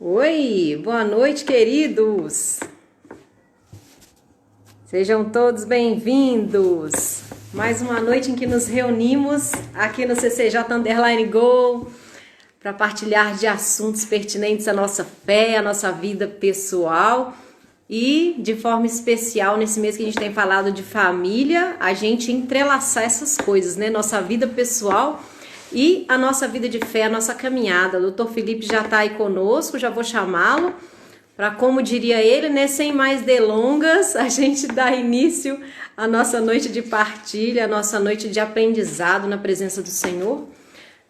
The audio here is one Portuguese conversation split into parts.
Oi, boa noite, queridos. Sejam todos bem-vindos. Mais uma noite em que nos reunimos aqui no CCJ Underline Go para partilhar de assuntos pertinentes à nossa fé, à nossa vida pessoal e, de forma especial, nesse mês que a gente tem falado de família, a gente entrelaçar essas coisas, né? Nossa vida pessoal e a nossa vida de fé, a nossa caminhada. O Dr. Felipe já está aí conosco, já vou chamá-lo para, como diria ele, né, sem mais delongas, a gente dá início à nossa noite de partilha, à nossa noite de aprendizado na presença do Senhor.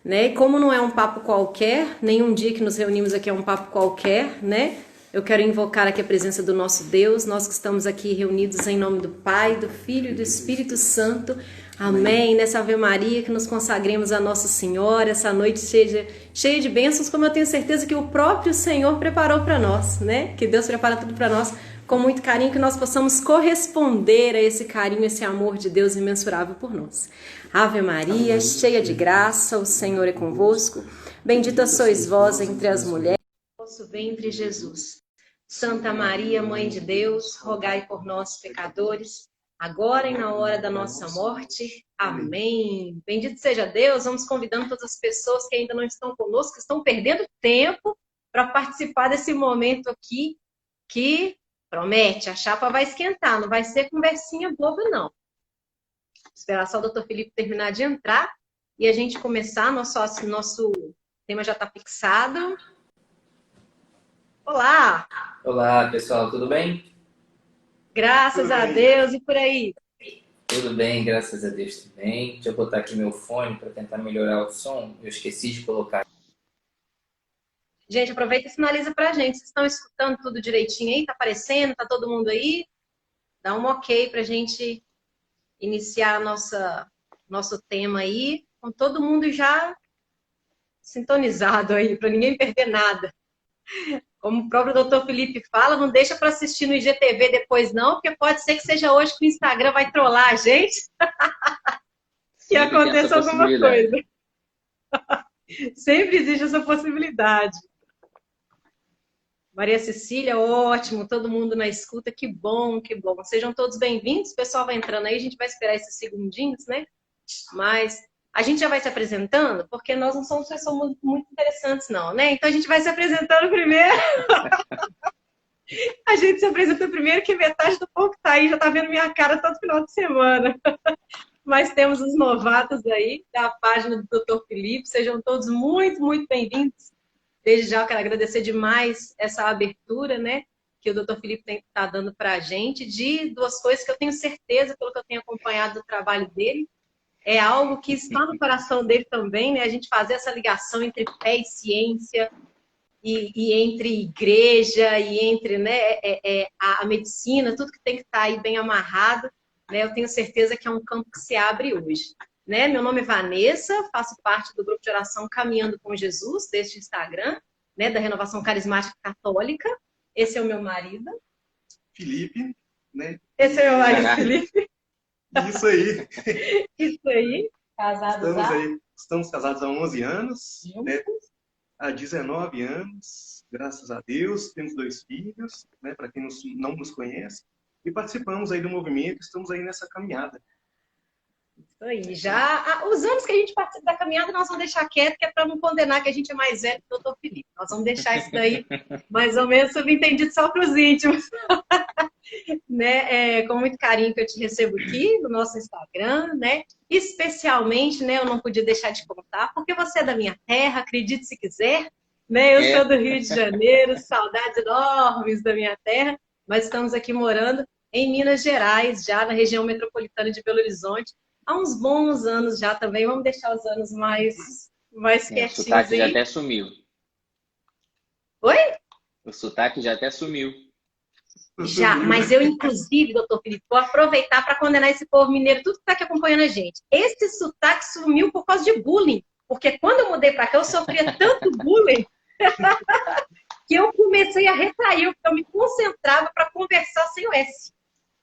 Né? E como não é um papo qualquer, nenhum dia que nos reunimos aqui é um papo qualquer, né? Eu quero invocar aqui a presença do nosso Deus, nós que estamos aqui reunidos em nome do Pai, do Filho e do Espírito Santo. Amém. Nessa Ave Maria que nos consagremos a Nossa Senhora, essa noite seja cheia de bênçãos, como eu tenho certeza que o próprio Senhor preparou para nós, né? Que Deus prepara tudo para nós com muito carinho, que nós possamos corresponder a esse carinho, esse amor de Deus imensurável por nós. Ave Maria, cheia de graça, o Senhor é convosco. Bendita sois vós entre as mulheres, vosso ventre Jesus. Santa Maria, Mãe de Deus, rogai por nós, pecadores, agora e na hora da nossa morte. Amém. Bendito seja Deus. Vamos convidando todas as pessoas que ainda não estão conosco, que estão perdendo tempo para participar desse momento aqui, que promete, a chapa vai esquentar, não vai ser conversinha boba, não. Esperar só o Dr. Felipe terminar de entrar e a gente começar. Nosso tema já está fixado. Olá! Olá, pessoal, tudo bem? Graças a Deus e por aí. Tudo bem, graças a Deus também. Deixa eu botar aqui meu fone para tentar melhorar o som. Eu esqueci de colocar. Gente, aproveita e sinaliza pra gente. Vocês estão escutando tudo direitinho aí? Tá aparecendo? Tá todo mundo aí? Dá um ok pra gente iniciar nosso tema aí, com todo mundo já sintonizado aí, para ninguém perder nada. Como o próprio Dr. Felipe fala, não deixa para assistir no IGTV depois não, porque pode ser que seja hoje que o Instagram vai trollar a gente e Sempre tem essa aconteça alguma possibilidade. coisa. Sempre existe essa possibilidade. Maria Cecília, ótimo, todo mundo na escuta, que bom, que bom. Sejam todos bem-vindos, o pessoal vai entrando aí, a gente vai esperar esses segundinhos, né? Mas a gente já vai se apresentando, porque nós não somos pessoas muito interessantes, não, né? Então a gente vai se apresentando primeiro. A gente se apresenta primeiro, que metade do povo que tá aí já tá vendo minha cara todo final de semana. Mas temos os novatos aí da página do Dr. Felipe. Sejam todos muito, muito bem-vindos. Desde já eu quero agradecer demais essa abertura, né? Que o Dr. Felipe está dando para a gente, de duas coisas que eu tenho certeza, pelo que eu tenho acompanhado do trabalho dele, é algo que está no coração dele também, né? A gente fazer essa ligação entre fé e ciência, e entre igreja, e entre, né, a medicina, tudo que tem que estar aí bem amarrado, né? Eu tenho certeza que é um campo que se abre hoje. Né? Meu nome é Vanessa, faço parte do grupo de oração Caminhando com Jesus, deste Instagram, né, da Renovação Carismática Católica. Esse é o meu marido. Felipe, né? Esse é o meu marido, Felipe. Isso aí. Isso aí. Casados Estamos casados há 11 anos, né? Há 19 anos, graças a Deus. Temos 2 filhos, né? Para quem não nos conhece. E participamos aí do movimento, estamos aí nessa caminhada. Isso aí. Já os anos que a gente participa da caminhada, nós vamos deixar quieto, que é para não condenar que a gente é mais velho que o Dr. Felipe. Nós vamos deixar isso daí mais ou menos subentendido só para os íntimos. Né? Com muito carinho que eu te recebo aqui no nosso Instagram, né? Especialmente, né? Eu não podia deixar de contar, porque você é da minha terra, acredite se quiser, né? Eu sou do Rio de Janeiro, saudades enormes da minha terra, mas estamos aqui morando em Minas Gerais, já na região metropolitana de Belo Horizonte, há uns bons anos já também. Vamos deixar os anos mais quietinhos O sotaque aí. já até sumiu. Oi? O sotaque já até sumiu. Já, mas eu, inclusive, doutor Felipe, vou aproveitar para condenar esse povo mineiro, tudo que está aqui acompanhando a gente. Esse sotaque sumiu por causa de bullying, porque quando eu mudei para cá, eu sofria tanto bullying que eu comecei a retrair, porque eu me concentrava para conversar sem o S.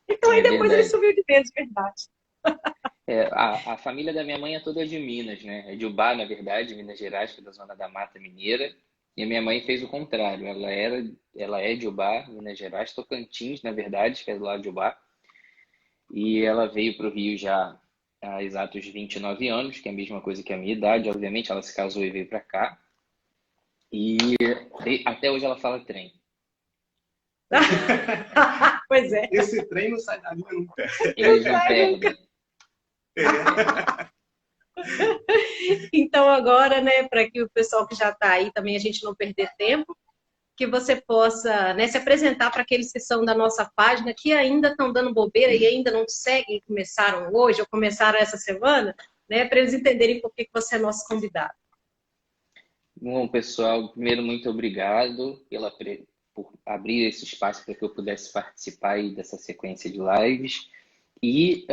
Então aí depois verdade. ele sumiu de vez, de verdade. A família da minha mãe é toda de Minas, né? É de Ubá, na verdade, Minas Gerais, que é da zona da Mata Mineira. E a minha mãe fez o contrário. Ela é de Ubá, Minas Gerais, Tocantins, na verdade, que é do lado de Ubá. E ela veio para o Rio já há exatos 29 anos, que é a mesma coisa que a minha idade. Obviamente, ela se casou e veio para cá. E até hoje ela fala trem. Pois é. Esse trem não sai da linha nunca. Eles não perdem. Então agora, né, para que o pessoal que já está aí também a gente não perder tempo, que você possa, né, se apresentar para aqueles que são da nossa página, que ainda estão dando bobeira e ainda não seguem, começaram hoje ou começaram essa semana, né, para eles entenderem por que você é nosso convidado. Bom, pessoal, primeiro, muito obrigado por abrir esse espaço para que eu pudesse participar aí dessa sequência de lives. E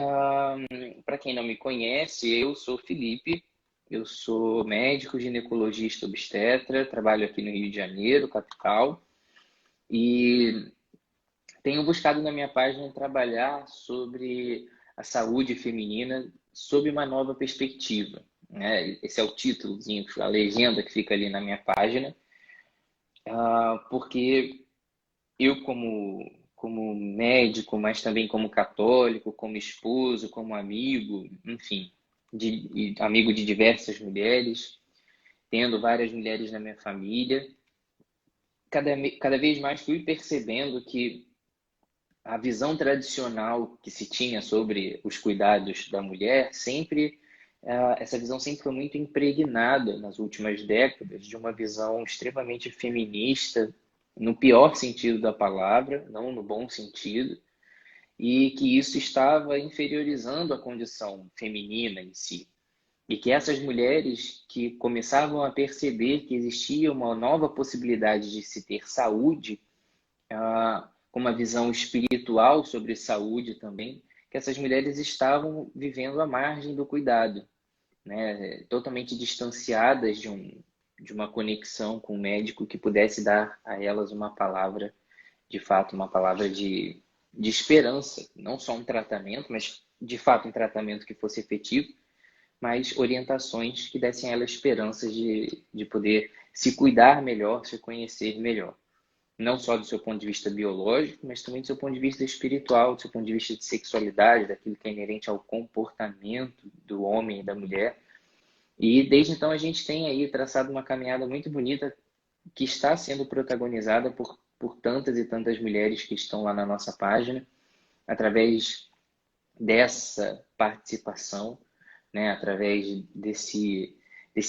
para quem não me conhece, eu sou Felipe, eu sou médico, ginecologista obstetra, trabalho aqui no Rio de Janeiro, capital, e tenho buscado na minha página trabalhar sobre a saúde feminina sob uma nova perspectiva, né? Esse é o títulozinho, a legenda que fica ali na minha página, porque eu como médico, mas também como católico, como esposo, como amigo, enfim, amigo de diversas mulheres, tendo várias mulheres na minha família, cada vez mais fui percebendo que a visão tradicional que se tinha sobre os cuidados da mulher essa visão sempre foi muito impregnada nas últimas décadas de uma visão extremamente feminista, no pior sentido da palavra, não no bom sentido, e que isso estava inferiorizando a condição feminina em si. E que essas mulheres que começavam a perceber que existia uma nova possibilidade de se ter saúde, com uma visão espiritual sobre saúde também, que essas mulheres estavam vivendo à margem do cuidado, né? Totalmente distanciadas de uma conexão com o médico que pudesse dar a elas uma palavra, de fato, uma palavra de esperança, não só um tratamento, mas de fato um tratamento que fosse efetivo, mas orientações que dessem a elas esperanças de poder se cuidar melhor, se conhecer melhor. Não só do seu ponto de vista biológico, mas também do seu ponto de vista espiritual, do seu ponto de vista de sexualidade, daquilo que é inerente ao comportamento do homem e da mulher. E desde então a gente tem aí traçado uma caminhada muito bonita que está sendo protagonizada por tantas e tantas mulheres que estão lá na nossa página, através dessa participação, né, através desse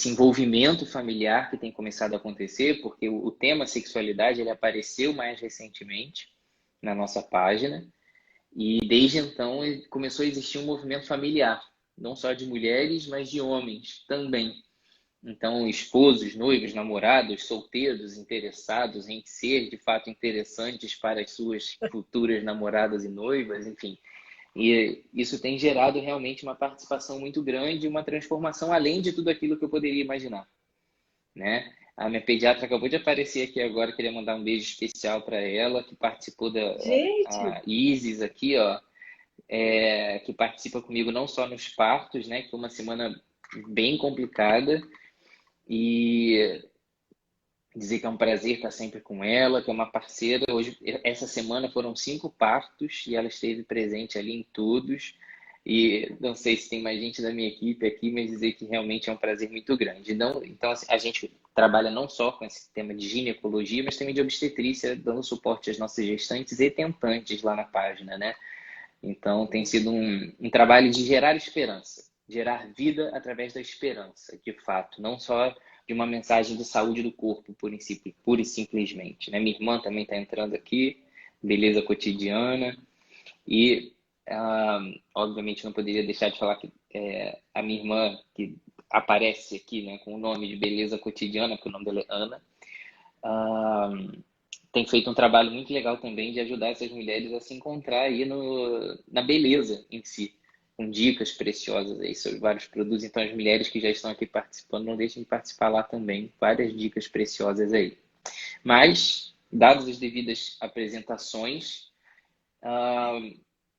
envolvimento familiar que tem começado a acontecer, porque o tema sexualidade ele apareceu mais recentemente na nossa página, e desde então começou a existir um movimento familiar, não só de mulheres, mas de homens também. Então, esposos, noivos, namorados, solteiros, interessados em ser de fato interessantes para as suas futuras namoradas e noivas, enfim. E isso tem gerado realmente uma participação muito grande, uma transformação além de tudo aquilo que eu poderia imaginar, né? A minha pediatra acabou de aparecer aqui agora, queria mandar um beijo especial para ela, que participou Gente, a Isis aqui, ó, que participa comigo não só nos partos, né? Que foi uma semana bem complicada, e dizer que é um prazer estar sempre com ela, que é uma parceira. Hoje, essa semana foram 5 partos e ela esteve presente ali em todos. E não sei se tem mais gente da minha equipe aqui, mas dizer que realmente é um prazer muito grande. Não, então, assim, a gente trabalha não só com esse tema de ginecologia, mas também de obstetrícia, dando suporte às nossas gestantes e tentantes lá na página, né? Então, tem sido um trabalho de gerar esperança, gerar vida através da esperança, de fato, não só de uma mensagem de saúde do corpo, pura e simplesmente, né? Minha irmã também está entrando aqui, beleza cotidiana, e, obviamente, não poderia deixar de falar que a minha irmã, que aparece aqui, né, com o nome de Beleza Cotidiana, porque o nome dela é Ana, tem feito um trabalho muito legal também de ajudar essas mulheres a se encontrar aí na beleza em si, com dicas preciosas aí sobre vários produtos. Então, as mulheres que já estão aqui participando, não deixem de participar lá também, várias dicas preciosas aí. Mas, dadas as devidas apresentações,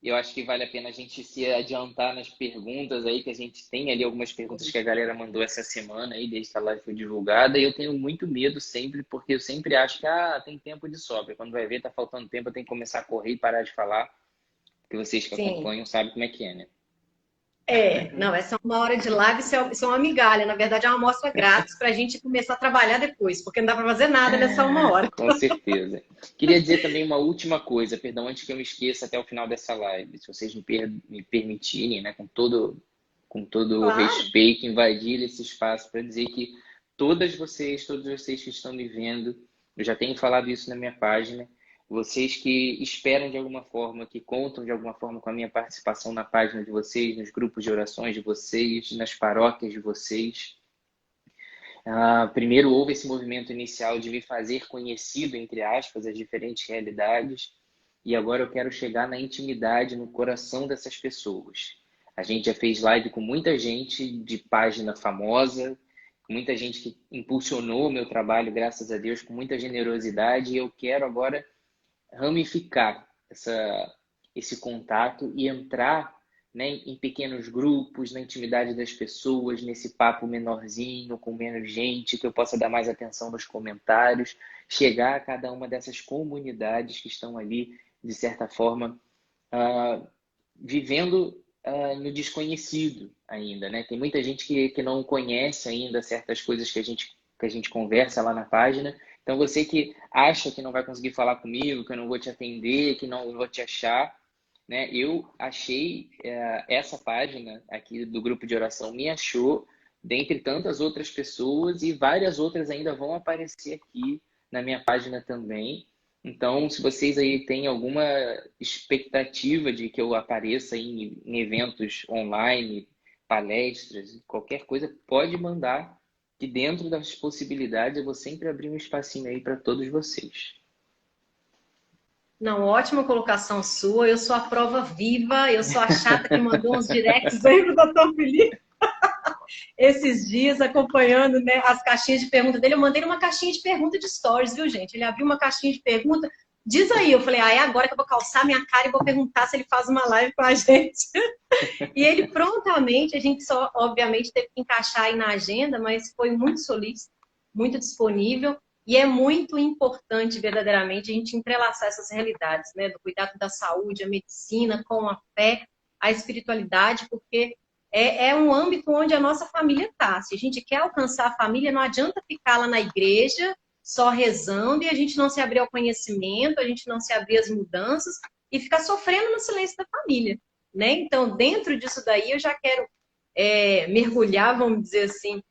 eu acho que vale a pena a gente se adiantar nas perguntas aí, que a gente tem ali algumas perguntas que a galera mandou essa semana aí, desde que a live foi divulgada, e eu tenho muito medo sempre, porque eu sempre acho que tem tempo de sobra. Quando vai ver, tá faltando tempo, eu tenho que começar a correr e parar de falar, porque vocês que Sim. acompanham sabem como é que é, né? Não, essa é uma hora de live, isso é uma migalha. Na verdade, é uma amostra grátis para a gente começar a trabalhar depois, porque não dá para fazer nada nessa uma hora. Com certeza. Queria dizer também uma última coisa, perdão, antes que eu me esqueça até o final dessa live, se vocês me permitirem, né, com todo o Claro. respeito, invadir esse espaço para dizer que todos vocês que estão me vendo, eu já tenho falado isso na minha página, vocês que esperam de alguma forma, que contam de alguma forma com a minha participação na página de vocês, nos grupos de orações de vocês, nas paróquias de vocês. Primeiro houve esse movimento inicial de me fazer conhecido, entre aspas, as diferentes realidades, e agora eu quero chegar na intimidade, no coração dessas pessoas. A gente já fez live com muita gente de página famosa, com muita gente que impulsionou o meu trabalho, graças a Deus, com muita generosidade, e eu quero agora ramificar esse contato e entrar, né, em pequenos grupos, na intimidade das pessoas, nesse papo menorzinho, com menos gente, que eu possa dar mais atenção nos comentários, chegar a cada uma dessas comunidades que estão ali, de certa forma, vivendo no desconhecido ainda, né? Tem muita gente que não conhece ainda certas coisas que a gente conversa lá na página. Então, você que acha que não vai conseguir falar comigo, que eu não vou te atender, que não vou te achar, né? Eu achei essa página aqui do grupo de oração, me achou, dentre tantas outras pessoas, e várias outras ainda vão aparecer aqui na minha página também. Então, se vocês aí têm alguma expectativa de que eu apareça em eventos online, palestras, qualquer coisa, pode mandar, que dentro das possibilidades eu vou sempre abrir um espacinho aí para todos vocês. Não, ótima colocação sua. Eu sou a prova viva, eu sou a chata que mandou uns directs aí pro doutor Felipe esses dias, acompanhando, né, as caixinhas de pergunta dele. Eu mandei uma caixinha de pergunta de stories, viu, gente? Ele abriu uma caixinha de pergunta. Diz aí, eu falei, é agora que eu vou calçar minha cara e vou perguntar se ele faz uma live com a gente. E ele prontamente, a gente só, obviamente, teve que encaixar aí na agenda, mas foi muito solícito, muito disponível. E é muito importante, verdadeiramente, a gente entrelaçar essas realidades, né? Do cuidado da saúde, a medicina, com a fé, a espiritualidade, porque é um âmbito onde a nossa família está. Se a gente quer alcançar a família, não adianta ficar lá na igreja, só rezando, e a gente não se abrir ao conhecimento, a gente não se abrir às mudanças, e ficar sofrendo no silêncio da família, né? Então, dentro disso daí, eu já quero mergulhar, vamos dizer assim,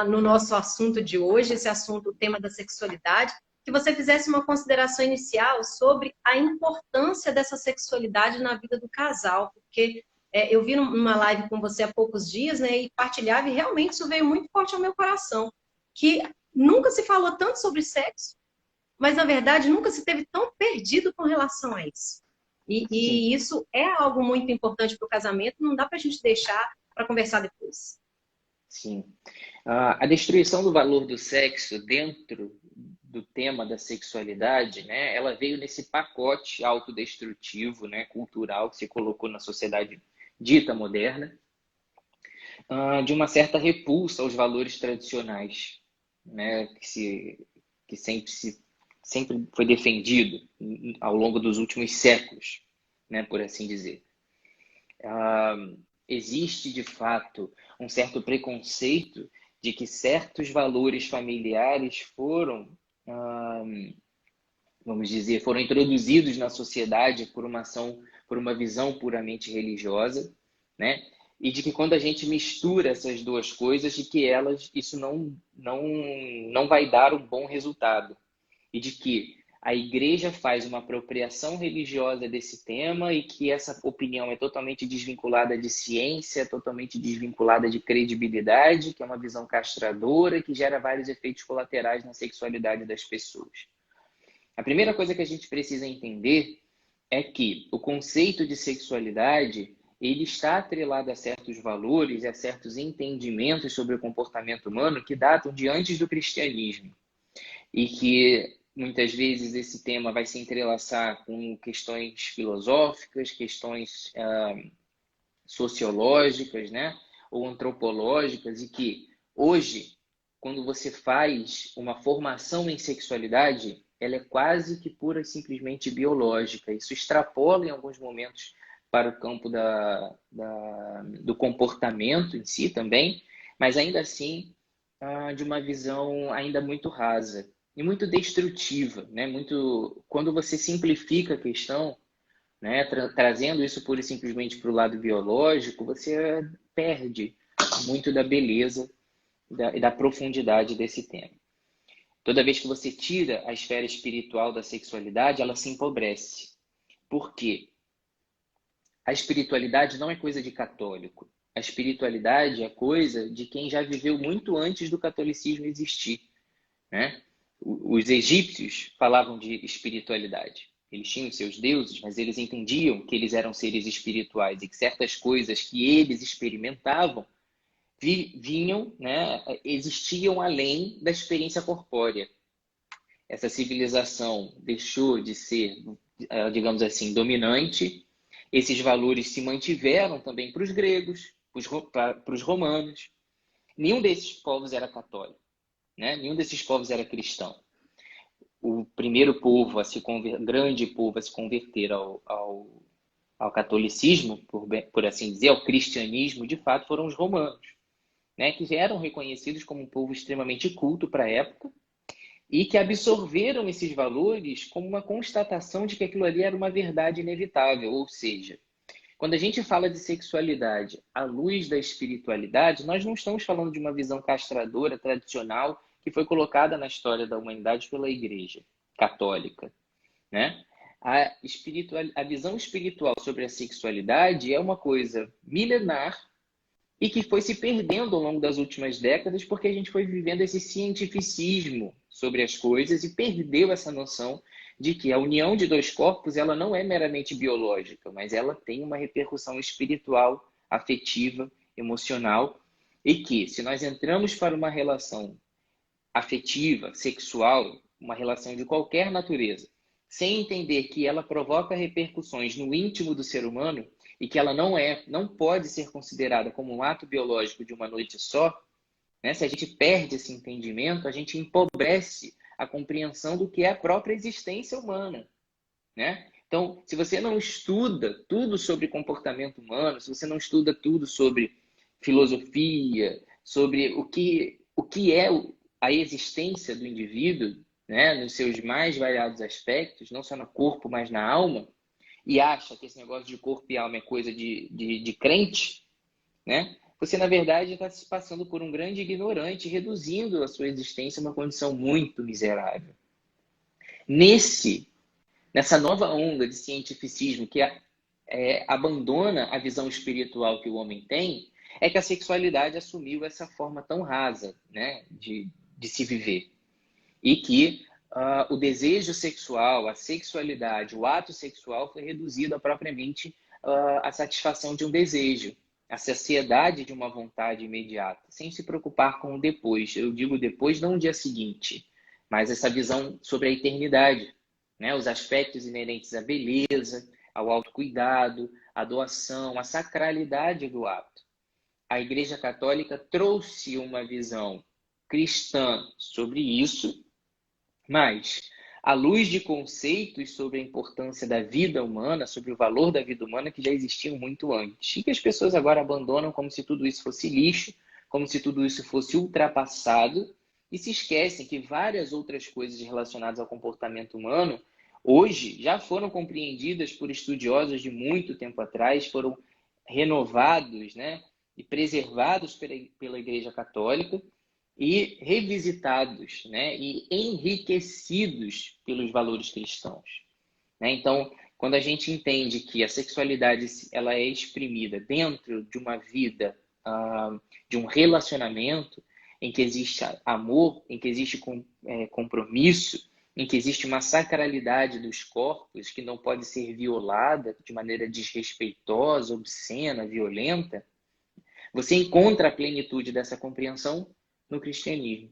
no nosso assunto de hoje, esse assunto, o tema da sexualidade, que você fizesse uma consideração inicial sobre a importância dessa sexualidade na vida do casal, porque eu vi numa live com você há poucos dias, né, e partilhava, e realmente isso veio muito forte ao meu coração, que nunca se falou tanto sobre sexo, mas na verdade nunca se teve tão perdido com relação a isso. E isso é algo muito importante para o casamento, não dá para a gente deixar para conversar depois. Sim. A destruição do valor do sexo dentro do tema da sexualidade, né, ela veio nesse pacote autodestrutivo, né, cultural que se colocou na sociedade dita moderna, de uma certa repulsa aos valores tradicionais, né, que sempre foi defendido ao longo dos últimos séculos, né, por assim dizer. Existe, de fato, um certo preconceito de que certos valores familiares foram, vamos dizer, foram introduzidos na sociedade por uma visão puramente religiosa, né? E de que quando a gente mistura essas duas coisas, de que isso não vai dar um bom resultado. E de que a igreja faz uma apropriação religiosa desse tema e que essa opinião é totalmente desvinculada de ciência, totalmente desvinculada de credibilidade, que é uma visão castradora, que gera vários efeitos colaterais na sexualidade das pessoas. A primeira coisa que a gente precisa entender é que o conceito de sexualidade, ele está atrelado a certos valores e a certos entendimentos sobre o comportamento humano que datam de antes do cristianismo. E que muitas vezes esse tema vai se entrelaçar com questões filosóficas, questões sociológicas, né? Ou antropológicas, e que hoje, quando você faz uma formação em sexualidade, ela é quase que pura e simplesmente biológica. Isso extrapola em alguns momentos para o campo do comportamento em si também, mas ainda assim de uma visão ainda muito rasa e muito destrutiva, né? Quando você simplifica a questão, né? Trazendo isso pura e simplesmente para o lado biológico, você perde muito da beleza e da profundidade desse tema. Toda vez que você tira a esfera espiritual da sexualidade, ela se empobrece. Por quê? A espiritualidade não é coisa de católico. A espiritualidade é coisa de quem já viveu muito antes do catolicismo existir, né? Os egípcios falavam de espiritualidade. Eles tinham seus deuses, mas eles entendiam que eles eram seres espirituais e que certas coisas que eles experimentavam vinham, né, existiam além da experiência corpórea. Essa civilização deixou de ser, digamos assim, dominante. Esses valores se mantiveram também para os gregos, para os romanos. Nenhum desses povos era católico, né? Nenhum desses povos era cristão. O primeiro povo grande povo a se converter ao catolicismo, por assim dizer, ao cristianismo, de fato, foram os romanos, né? Que eram reconhecidos como um povo extremamente culto para a época e que absorveram esses valores como uma constatação de que aquilo ali era uma verdade inevitável. Ou seja, quando a gente fala de sexualidade à luz da espiritualidade, nós não estamos falando de uma visão castradora, tradicional, que foi colocada na história da humanidade pela Igreja Católica, né? A visão espiritual sobre a sexualidade é uma coisa milenar e que foi se perdendo ao longo das últimas décadas porque a gente foi vivendo esse cientificismo sobre as coisas e perdeu essa noção de que a união de dois corpos ela não é meramente biológica, mas ela tem uma repercussão espiritual, afetiva, emocional, e que se nós entramos para uma relação afetiva, sexual, uma relação de qualquer natureza, sem entender que ela provoca repercussões no íntimo do ser humano e que ela não pode ser considerada como um ato biológico de uma noite só, né? Se a gente perde esse entendimento, a gente empobrece a compreensão do que é a própria existência humana, né? Então, se você não estuda tudo sobre comportamento humano, se você não estuda tudo sobre filosofia, sobre o que é a existência do indivíduo, né, nos seus mais variados aspectos, não só no corpo, mas na alma, e acha que esse negócio de corpo e alma é coisa de crente, né? Você, na verdade, está se passando por um grande ignorante, reduzindo a sua existência a uma condição muito miserável. Nessa nova onda de cientificismo que abandona a visão espiritual que o homem tem, é que a sexualidade assumiu essa forma tão rasa, né, de se viver. E que o desejo sexual, a sexualidade, o ato sexual foi reduzido a propriamente a satisfação de um desejo, a saciedade de uma vontade imediata, sem se preocupar com o depois. Eu digo depois, não o dia seguinte, mas essa visão sobre a eternidade, né? Os aspectos inerentes à beleza, ao autocuidado, à doação, à sacralidade do ato. A Igreja Católica trouxe uma visão cristã sobre isso, mas, à luz de conceitos sobre a importância da vida humana, sobre o valor da vida humana que já existiam muito antes, e que as pessoas agora abandonam como se tudo isso fosse lixo, como se tudo isso fosse ultrapassado, e se esquecem que várias outras coisas relacionadas ao comportamento humano hoje já foram compreendidas por estudiosos de muito tempo atrás, foram renovados, né, e preservados pela Igreja Católica, e revisitados, né, e enriquecidos pelos valores cristãos, né? Então, quando a gente entende que a sexualidade ela é exprimida dentro de uma vida, de um relacionamento em que existe amor, em que existe compromisso, em que existe uma sacralidade dos corpos que não pode ser violada de maneira desrespeitosa, obscena, violenta, você encontra a plenitude dessa compreensão no cristianismo.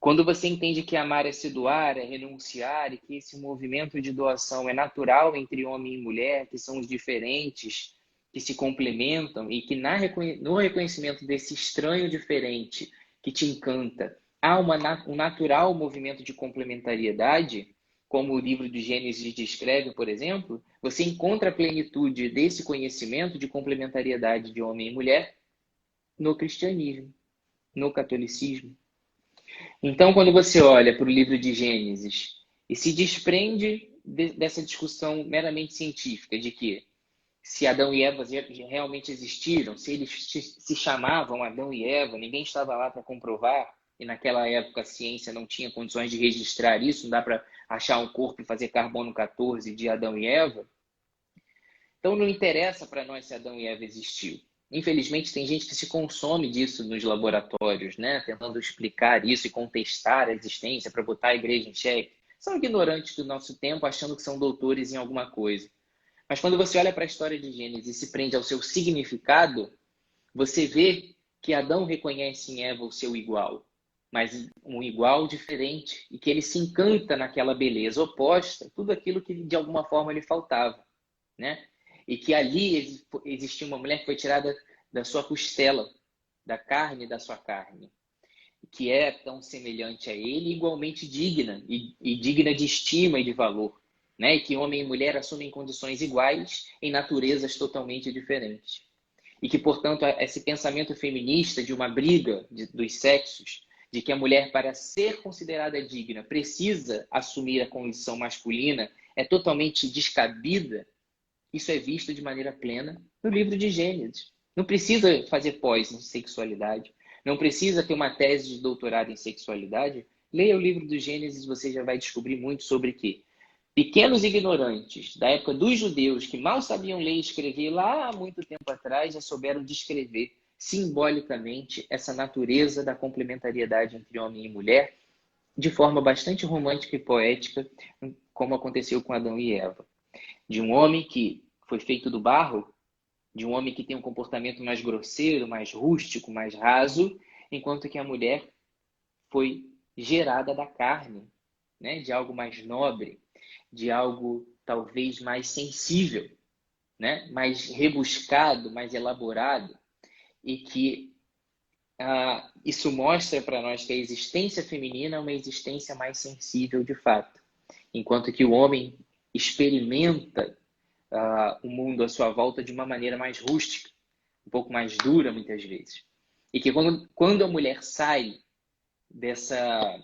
Quando você entende que amar é se doar, é renunciar, e que esse movimento de doação é natural entre homem e mulher, que são os diferentes, que se complementam, e que no reconhecimento desse estranho diferente que te encanta, há um natural movimento de complementariedade, como o livro de Gênesis descreve, por exemplo, você encontra a plenitude desse conhecimento de complementariedade de homem e mulher no cristianismo, no catolicismo. Então, quando você olha para o livro de Gênesis e se desprende dessa discussão meramente científica de que se Adão e Eva realmente existiram, se eles se chamavam Adão e Eva, ninguém estava lá para comprovar, e naquela época a ciência não tinha condições de registrar isso, não dá para achar um corpo e fazer carbono 14 de Adão e Eva. Então não interessa para nós se Adão e Eva existiu. Infelizmente tem gente que se consome disso nos laboratórios, né? Tentando explicar isso e contestar a existência para botar a igreja em xeque. São ignorantes do nosso tempo, achando que são doutores em alguma coisa. Mas quando você olha para a história de Gênesis e se prende ao seu significado, você vê que Adão reconhece em Eva o seu igual, mas um igual diferente, e que ele se encanta naquela beleza oposta, tudo aquilo que de alguma forma lhe faltava, né? E que ali existia uma mulher que foi tirada da sua costela, da carne da sua carne, que é tão semelhante a ele, igualmente digna, e digna de estima e de valor, né? E que homem e mulher assumem condições iguais em naturezas totalmente diferentes. E que, portanto, esse pensamento feminista de uma briga dos sexos, de que a mulher, para ser considerada digna, precisa assumir a condição masculina, é totalmente descabida. Isso é visto de maneira plena no livro de Gênesis. Não precisa fazer pós em sexualidade. Não precisa ter uma tese de doutorado em sexualidade. Leia o livro do Gênesis, você já vai descobrir muito sobre que pequenos ignorantes da época dos judeus, que mal sabiam ler e escrever lá há muito tempo atrás, já souberam descrever simbolicamente essa natureza da complementariedade entre homem e mulher de forma bastante romântica e poética, como aconteceu com Adão e Eva. De um homem que foi feito do barro, de um homem que tem um comportamento mais grosseiro, mais rústico, mais raso, enquanto que a mulher foi gerada da carne, né? De algo mais nobre, de algo talvez mais sensível, né? Mais rebuscado, mais elaborado, e que isso mostra para nós que a existência feminina é uma existência mais sensível de fato, enquanto que o homem experimenta o mundo à sua volta de uma maneira mais rústica, um pouco mais dura muitas vezes. E que quando a mulher sai dessa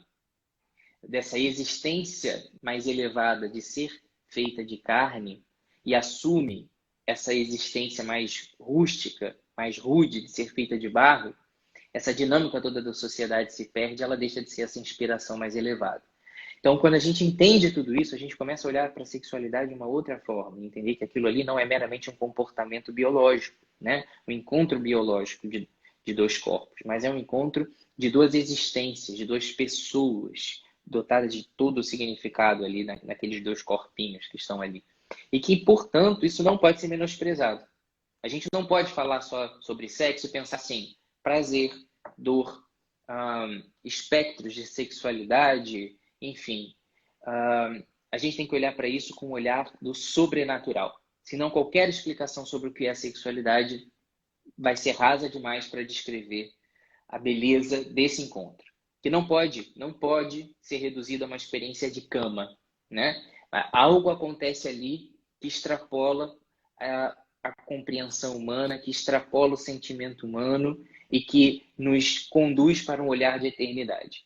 existência mais elevada de ser feita de carne e assume essa existência mais rústica, mais rude de ser feita de barro, essa dinâmica toda da sociedade se perde, ela deixa de ser essa inspiração mais elevada. Então, quando a gente entende tudo isso, a gente começa a olhar para a sexualidade de uma outra forma, entender que aquilo ali não é meramente um comportamento biológico, né? Um encontro biológico de dois corpos, mas é um encontro de duas existências, de duas pessoas, dotadas de todo o significado ali naqueles dois corpinhos que estão ali. E que, portanto, isso não pode ser menosprezado. A gente não pode falar só sobre sexo e pensar assim, prazer, dor, espectros de sexualidade, enfim. A gente tem que olhar para isso com o olhar do sobrenatural. Senão qualquer explicação sobre o que é sexualidade vai ser rasa demais para descrever a beleza desse encontro. Que não pode ser reduzido a uma experiência de cama, né? Algo acontece ali que extrapola a compreensão humana, que extrapola o sentimento humano e que nos conduz para um olhar de eternidade.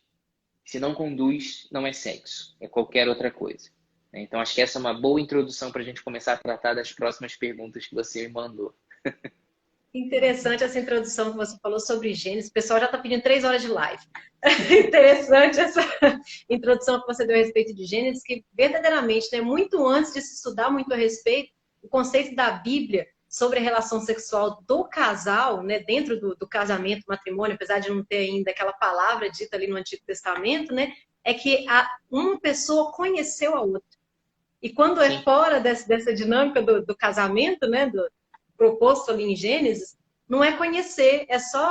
Se não conduz, não é sexo, é qualquer outra coisa. Então, acho que essa é uma boa introdução para a gente começar a tratar das próximas perguntas que você me mandou. Interessante essa introdução que você falou sobre Gênesis. O pessoal já está pedindo 3 horas de live. Interessante essa introdução que você deu a respeito de Gênesis, que verdadeiramente, né, muito antes de se estudar muito a respeito, o conceito da Bíblia sobre a relação sexual do casal, né, dentro do casamento, matrimônio, apesar de não ter ainda aquela palavra dita ali no Antigo Testamento, né, é que uma pessoa conheceu a outra. E quando é fora dessa dinâmica do casamento, né, proposto ali em Gênesis, não é conhecer,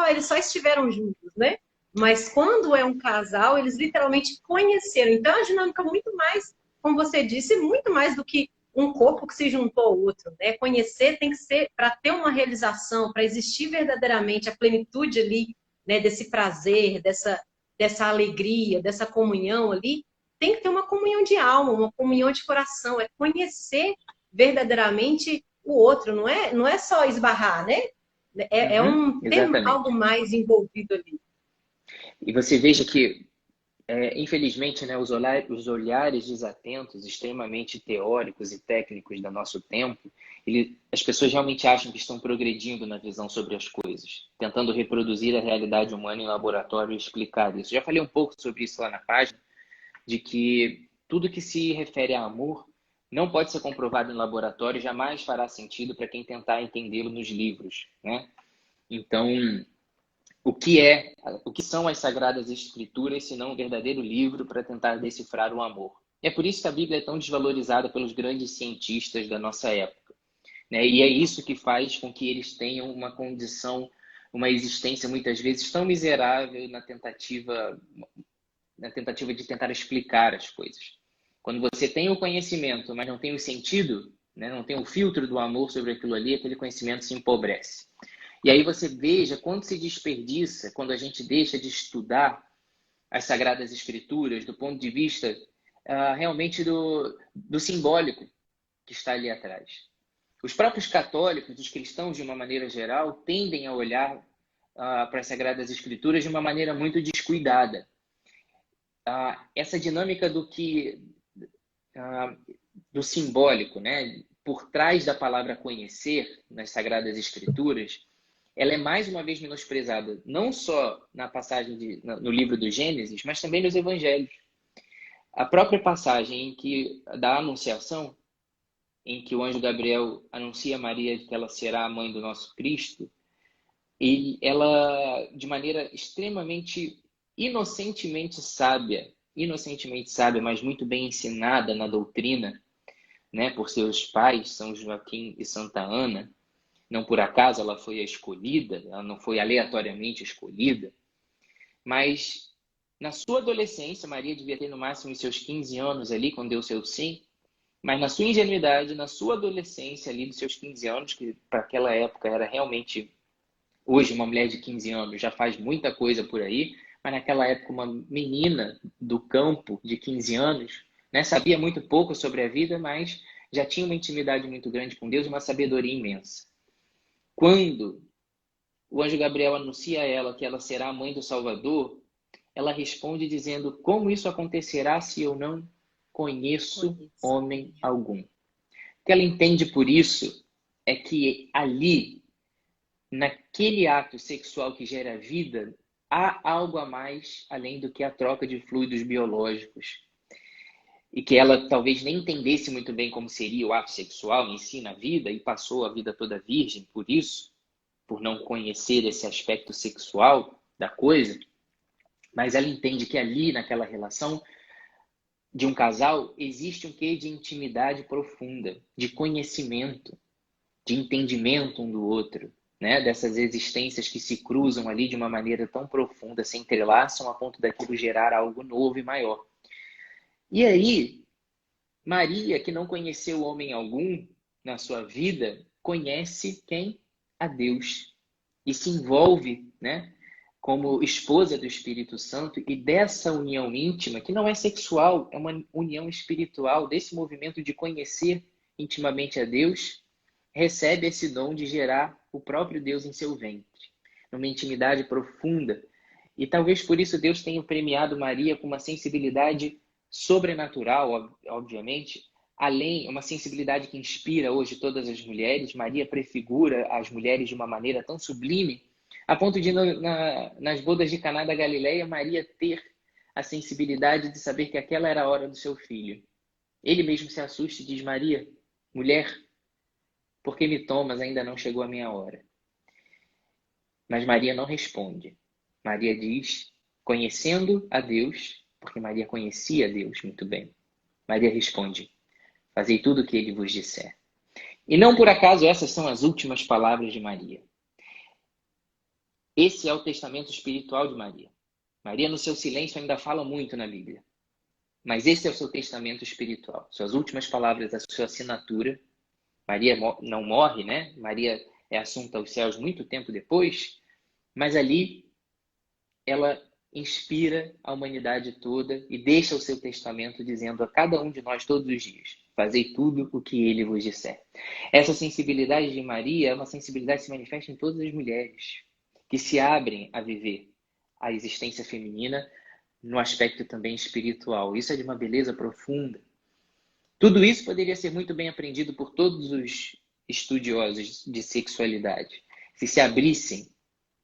eles só estiveram juntos, né? Mas quando é um casal, eles literalmente conheceram. Então, é uma dinâmica muito mais, como você disse, muito mais do que um corpo que se juntou ao outro, né? Conhecer tem que ser para ter uma realização, para existir verdadeiramente a plenitude ali, né? Desse prazer, dessa alegria, dessa comunhão ali, tem que ter uma comunhão de alma, uma comunhão de coração, é conhecer verdadeiramente o outro, não é só esbarrar, né? Tem algo Exatamente. mais envolvido ali. E você veja que, infelizmente, né, os olhares desatentos, extremamente teóricos e técnicos do nosso tempo, as pessoas realmente acham que estão progredindo na visão sobre as coisas, tentando reproduzir a realidade humana em laboratório e explicar isso. Já falei um pouco sobre isso lá na página, de que tudo que se refere a amor não pode ser comprovado em laboratório, jamais fará sentido para quem tentar entendê-lo nos livros, né? Então, o que são as Sagradas Escrituras, se não um verdadeiro livro para tentar decifrar o amor? É por isso que a Bíblia é tão desvalorizada pelos grandes cientistas da nossa época, né? E é isso que faz com que eles tenham uma condição, uma existência muitas vezes tão miserável na tentativa de tentar explicar as coisas. Quando você tem o conhecimento, mas não tem o sentido, né, não tem o filtro do amor sobre aquilo ali, aquele conhecimento se empobrece. E aí você veja quanto se desperdiça quando a gente deixa de estudar as Sagradas Escrituras do ponto de vista realmente do simbólico que está ali atrás. Os próprios católicos, os cristãos de uma maneira geral, tendem a olhar para as Sagradas Escrituras de uma maneira muito descuidada. Essa dinâmica do simbólico, né, por trás da palavra conhecer nas Sagradas Escrituras, ela é mais uma vez menosprezada, não só na passagem no livro do Gênesis, mas também nos Evangelhos. A própria passagem da Anunciação, em que o anjo Gabriel anuncia a Maria que ela será a mãe do nosso Cristo, e ela, de maneira extremamente inocentemente sábia, mas muito bem ensinada na doutrina, né, por seus pais, São Joaquim e Santa Ana, não por acaso ela foi a escolhida, ela não foi aleatoriamente escolhida, mas na sua adolescência, Maria devia ter no máximo os seus 15 anos ali, quando deu seu sim, mas na sua ingenuidade, na sua adolescência ali, dos seus 15 anos, que para aquela época era realmente, hoje uma mulher de 15 anos já faz muita coisa por aí, mas naquela época uma menina do campo de 15 anos, né, sabia muito pouco sobre a vida, mas já tinha uma intimidade muito grande com Deus, uma sabedoria imensa. Quando o anjo Gabriel anuncia a ela que ela será a mãe do Salvador, ela responde dizendo: como isso acontecerá se eu não conheço homem algum? O que ela entende por isso é que ali, naquele ato sexual que gera vida, há algo a mais além do que a troca de fluidos biológicos. E que ela talvez nem entendesse muito bem como seria o ato sexual em si na vida, e passou a vida toda virgem por isso, por não conhecer esse aspecto sexual da coisa, mas ela entende que ali, naquela relação de um casal, existe um quê de intimidade profunda, de conhecimento, de entendimento um do outro, né? Dessas existências que se cruzam ali de uma maneira tão profunda, se entrelaçam a ponto daquilo gerar algo novo e maior. E aí, Maria, que não conheceu homem algum na sua vida, conhece quem? A Deus. E se envolve, né, como esposa do Espírito Santo, e dessa união íntima, que não é sexual, é uma união espiritual, desse movimento de conhecer intimamente a Deus, recebe esse dom de gerar o próprio Deus em seu ventre, numa intimidade profunda. E talvez por isso Deus tenha premiado Maria com uma sensibilidade sobrenatural, obviamente, além, uma sensibilidade que inspira hoje todas as mulheres. Maria prefigura as mulheres de uma maneira tão sublime, a ponto de, nas bodas de Caná da Galileia, Maria ter a sensibilidade de saber que aquela era a hora do seu filho. Ele mesmo se assusta e diz: Maria, mulher, por que me tomas? Ainda não chegou a minha hora. Mas Maria não responde. Maria diz, conhecendo a Deus, porque Maria conhecia Deus muito bem, Maria responde: fazei tudo o que ele vos disser. E não por acaso essas são as últimas palavras de Maria. Esse é o testamento espiritual de Maria. Maria, no seu silêncio, ainda fala muito na Bíblia. Mas esse é o seu testamento espiritual. Suas últimas palavras, a sua assinatura. Maria não morre, né? Maria é assunta aos céus muito tempo depois, mas ali ela inspira a humanidade toda e deixa o seu testamento dizendo a cada um de nós todos os dias: fazei tudo o que ele vos disser. Essa sensibilidade de Maria é uma sensibilidade que se manifesta em todas as mulheres que se abrem a viver a existência feminina no aspecto também espiritual. Isso é de uma beleza profunda. Tudo isso poderia ser muito bem aprendido por todos os estudiosos de sexualidade, se abrissem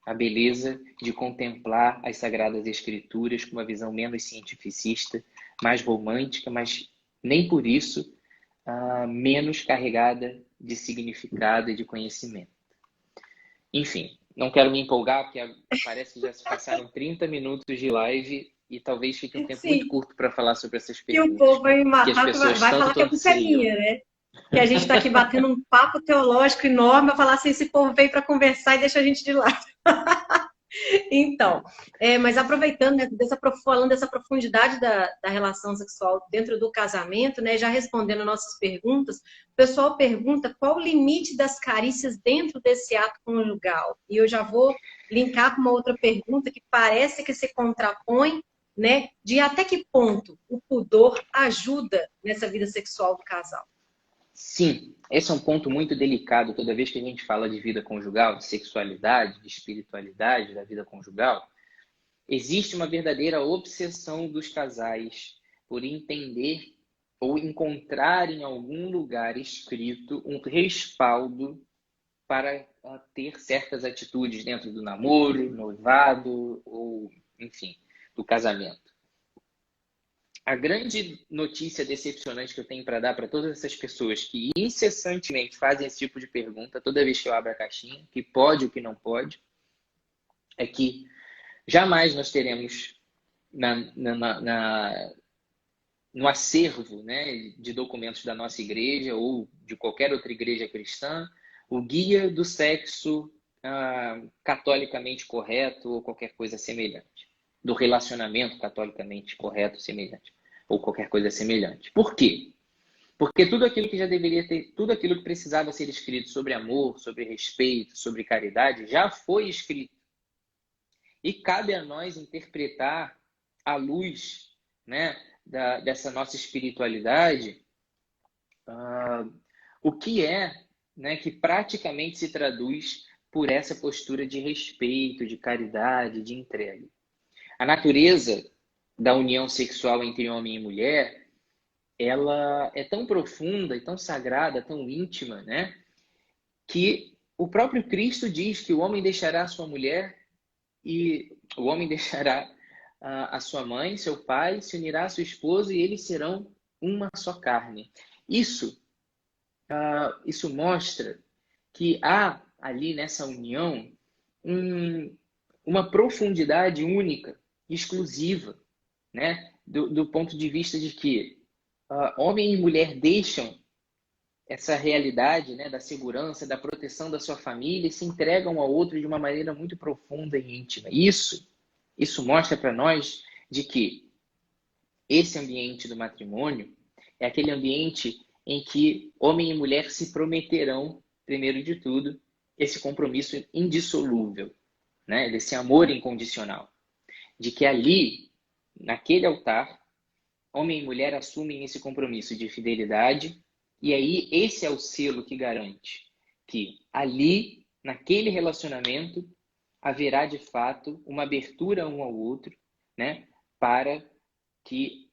a beleza de contemplar as Sagradas Escrituras com uma visão menos cientificista, mais romântica, mas nem por isso menos carregada de significado e de conhecimento. Enfim, não quero me empolgar, porque parece que já se passaram 30 minutos de live e talvez fique um tempo muito curto para falar sobre essas perguntas. E o povo vai me que as matar, pessoas vai falar que é bucelinha, né? Que a gente está aqui batendo um papo teológico enorme, eu falar assim, esse povo veio para conversar e deixa a gente de lado. Então, mas aproveitando, né, falando dessa profundidade da relação sexual dentro do casamento, né, já respondendo nossas perguntas, o pessoal pergunta qual o limite das carícias dentro desse ato conjugal. E eu já vou linkar com uma outra pergunta que parece que se contrapõe, né, de até que ponto o pudor ajuda nessa vida sexual do casal. Sim, esse é um ponto muito delicado toda vez que a gente fala de vida conjugal, de sexualidade, de espiritualidade da vida conjugal. Existe uma verdadeira obsessão dos casais por entender ou encontrar em algum lugar escrito um respaldo para ter certas atitudes dentro do namoro, noivado ou, enfim, do casamento. A grande notícia decepcionante que eu tenho para dar para todas essas pessoas que incessantemente fazem esse tipo de pergunta, toda vez que eu abro a caixinha, que pode ou que não pode, é que jamais nós teremos no acervo, né, de documentos da nossa igreja ou de qualquer outra igreja cristã o guia do sexo catolicamente correto ou qualquer coisa semelhante, do relacionamento catolicamente correto semelhante ou qualquer coisa semelhante. Por quê? Porque tudo aquilo que já deveria ter, tudo aquilo que precisava ser escrito sobre amor, sobre respeito, sobre caridade, já foi escrito. E cabe a nós interpretar à luz, né, dessa nossa espiritualidade o que é, né, que praticamente se traduz por essa postura de respeito, de caridade, de entrega. A natureza da união sexual entre homem e mulher, ela é tão profunda e tão sagrada, tão íntima, né, que o próprio Cristo diz que o homem deixará a sua mulher e o homem deixará a sua mãe, seu pai, se unirá à sua esposa e eles serão uma só carne. Isso mostra que há ali nessa união uma profundidade única, exclusiva, né? Do ponto de vista de que homem e mulher deixam essa realidade, né, da segurança, da proteção da sua família e se entregam ao outro de uma maneira muito profunda e íntima. Isso mostra para nós de que esse ambiente do matrimônio é aquele ambiente em que homem e mulher se prometerão, primeiro de tudo, esse compromisso indissolúvel, né, desse amor incondicional. De que ali, naquele altar, homem e mulher assumem esse compromisso de fidelidade. E aí, esse é o selo que garante que ali, naquele relacionamento, haverá de fato uma abertura um ao outro, né, para que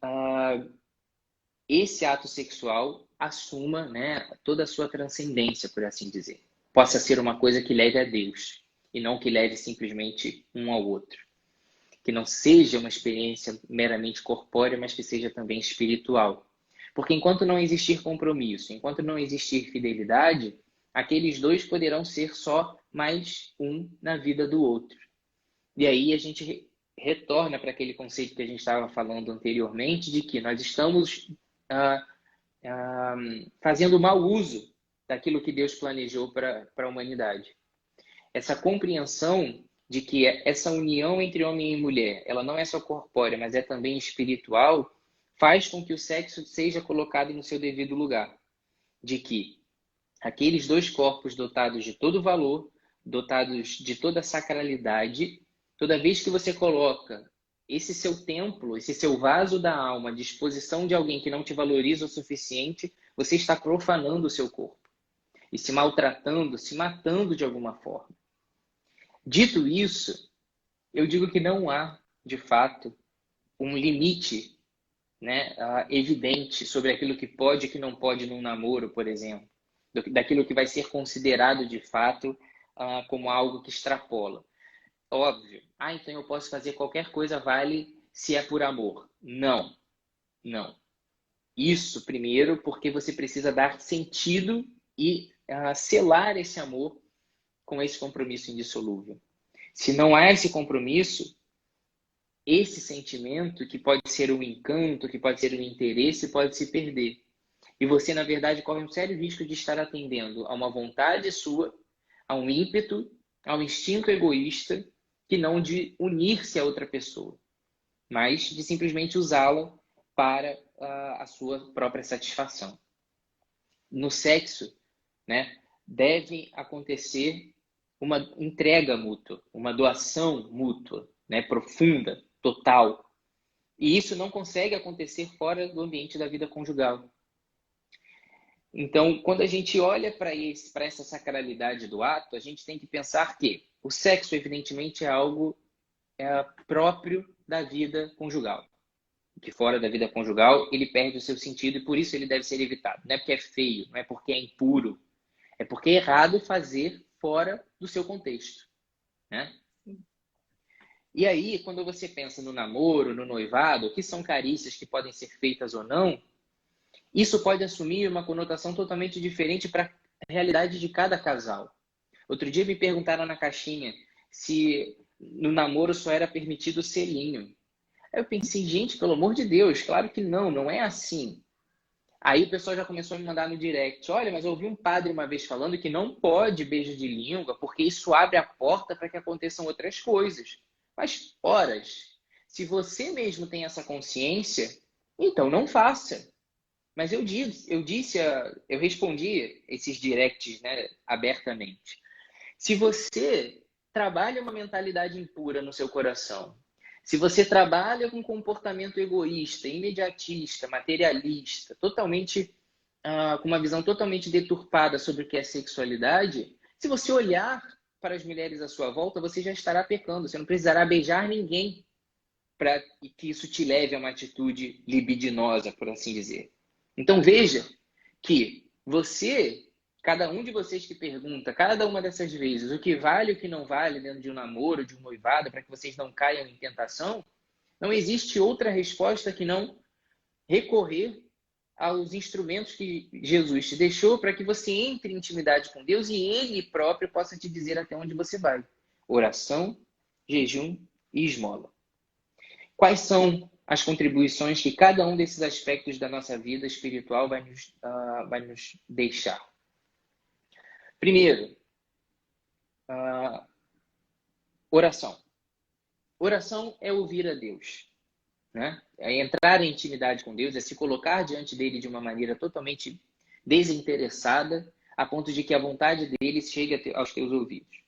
esse ato sexual assuma, né, toda a sua transcendência, por assim dizer. Possa ser uma coisa que leve a Deus e não que leve simplesmente um ao outro. Que não seja uma experiência meramente corpórea, mas que seja também espiritual. Porque enquanto não existir compromisso, enquanto não existir fidelidade, aqueles dois poderão ser só mais um na vida do outro. E aí a gente retorna para aquele conceito que a gente estava falando anteriormente, de que nós estamos fazendo mau uso daquilo que Deus planejou para a humanidade. Essa compreensão de que essa união entre homem e mulher, ela não é só corpórea, mas é também espiritual, faz com que o sexo seja colocado no seu devido lugar. De que aqueles dois corpos dotados de todo valor, dotados de toda sacralidade, toda vez que você coloca esse seu templo, esse seu vaso da alma à disposição de alguém que não te valoriza o suficiente, você está profanando o seu corpo e se maltratando, se matando de alguma forma. Dito isso, eu digo que não há, de fato, um limite, né, evidente sobre aquilo que pode e que não pode num namoro, por exemplo. Daquilo que vai ser considerado, de fato, como algo que extrapola. Óbvio. Então eu posso fazer qualquer coisa, vale se é por amor. Não. Não. Isso, primeiro, porque você precisa dar sentido e selar esse amor com esse compromisso indissolúvel. Se não há esse compromisso, esse sentimento, que pode ser um encanto, que pode ser um interesse, pode se perder. E você, na verdade, corre um sério risco de estar atendendo a uma vontade sua, a um ímpeto, a um instinto egoísta, que não de unir-se a outra pessoa, mas de simplesmente usá-la para a sua própria satisfação. No sexo, né, deve acontecer uma entrega mútua, uma doação mútua, né, profunda, total. E isso não consegue acontecer fora do ambiente da vida conjugal. Então, quando a gente olha para essa sacralidade do ato, a gente tem que pensar que o sexo, evidentemente, é algo próprio da vida conjugal. Que fora da vida conjugal, ele perde o seu sentido e por isso ele deve ser evitado. Não é porque é feio, não é porque é impuro, é porque é errado fazer fora do seu contexto, né? E aí, quando você pensa no namoro, no noivado, que são carícias que podem ser feitas ou não, isso pode assumir uma conotação totalmente diferente para a realidade de cada casal. Outro dia me perguntaram na caixinha se no namoro só era permitido selinho. Aí eu pensei, gente, pelo amor de Deus, claro que não, não é assim. Aí o pessoal já começou a me mandar no direct. Olha, mas eu ouvi um padre uma vez falando que não pode beijo de língua, porque isso abre a porta para que aconteçam outras coisas. Mas, horas, se você mesmo tem essa consciência, então não faça. Mas eu respondi esses directs, né, abertamente. Se você trabalha uma mentalidade impura no seu coração, se você trabalha com um comportamento egoísta, imediatista, materialista, totalmente com uma visão totalmente deturpada sobre o que é sexualidade, se você olhar para as mulheres à sua volta, você já estará pecando. Você não precisará beijar ninguém para que isso te leve a uma atitude libidinosa, por assim dizer. Então veja que cada um de vocês que pergunta, cada uma dessas vezes, o que vale e o que não vale dentro de um namoro, de um noivado, para que vocês não caiam em tentação, não existe outra resposta que não recorrer aos instrumentos que Jesus te deixou para que você entre em intimidade com Deus e Ele próprio possa te dizer até onde você vai. Oração, jejum e esmola. Quais são as contribuições que cada um desses aspectos da nossa vida espiritual vai nos deixar? Primeiro, oração. Oração é ouvir a Deus, né? É entrar em intimidade com Deus, é se colocar diante dele de uma maneira totalmente desinteressada, a ponto de que a vontade dele chegue aos teus ouvidos.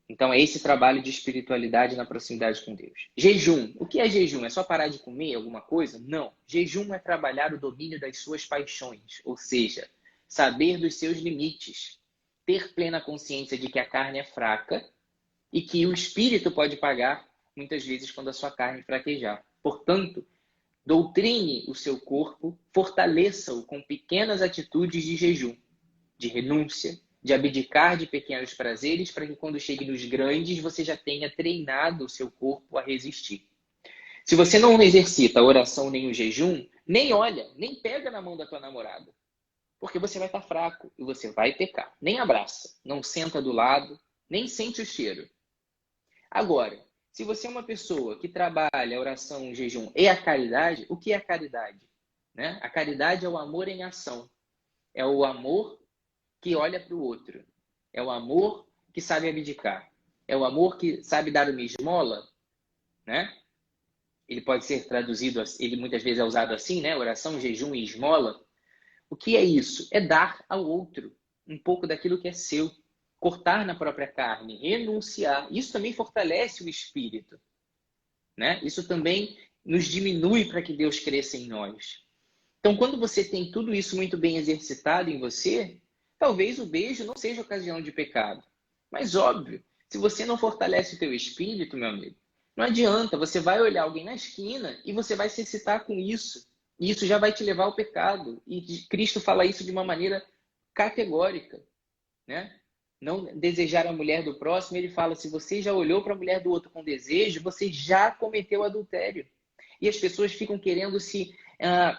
Então, é esse trabalho de espiritualidade na proximidade com Deus. Jejum. O que é jejum? É só parar de comer alguma coisa? Não. Jejum é trabalhar o domínio das suas paixões, ou seja, saber dos seus limites, ter plena consciência de que a carne é fraca e que o espírito pode pagar muitas vezes quando a sua carne fraquejar. Portanto, doutrine o seu corpo, fortaleça-o com pequenas atitudes de jejum, de renúncia, de abdicar de pequenos prazeres, para que quando chegue nos grandes, você já tenha treinado o seu corpo a resistir. Se você não exercita a oração nem o jejum, nem olha, nem pega na mão da tua namorada, porque você vai estar fraco e você vai pecar. Nem abraça, não senta do lado, nem sente o cheiro. Agora, se você é uma pessoa que trabalha a oração, o jejum e a caridade, o que é a caridade? Né? A caridade é o amor em ação. É o amor que olha para o outro. É o amor que sabe abdicar. É o amor que sabe dar uma esmola, né? Ele pode ser traduzido, ele muitas vezes é usado assim, né? Oração, jejum e esmola. O que é isso? É dar ao outro um pouco daquilo que é seu. Cortar na própria carne, renunciar. Isso também fortalece o espírito, né? Isso também nos diminui para que Deus cresça em nós. Então, quando você tem tudo isso muito bem exercitado em você, talvez o beijo não seja ocasião de pecado. Mas, óbvio, se você não fortalece o teu espírito, meu amigo, não adianta. Você vai olhar alguém na esquina e você vai se excitar com isso. E isso já vai te levar ao pecado. E Cristo fala isso de uma maneira categórica, né? Não desejar a mulher do próximo, ele fala, se você já olhou para a mulher do outro com desejo, você já cometeu adultério. E as pessoas ficam querendo se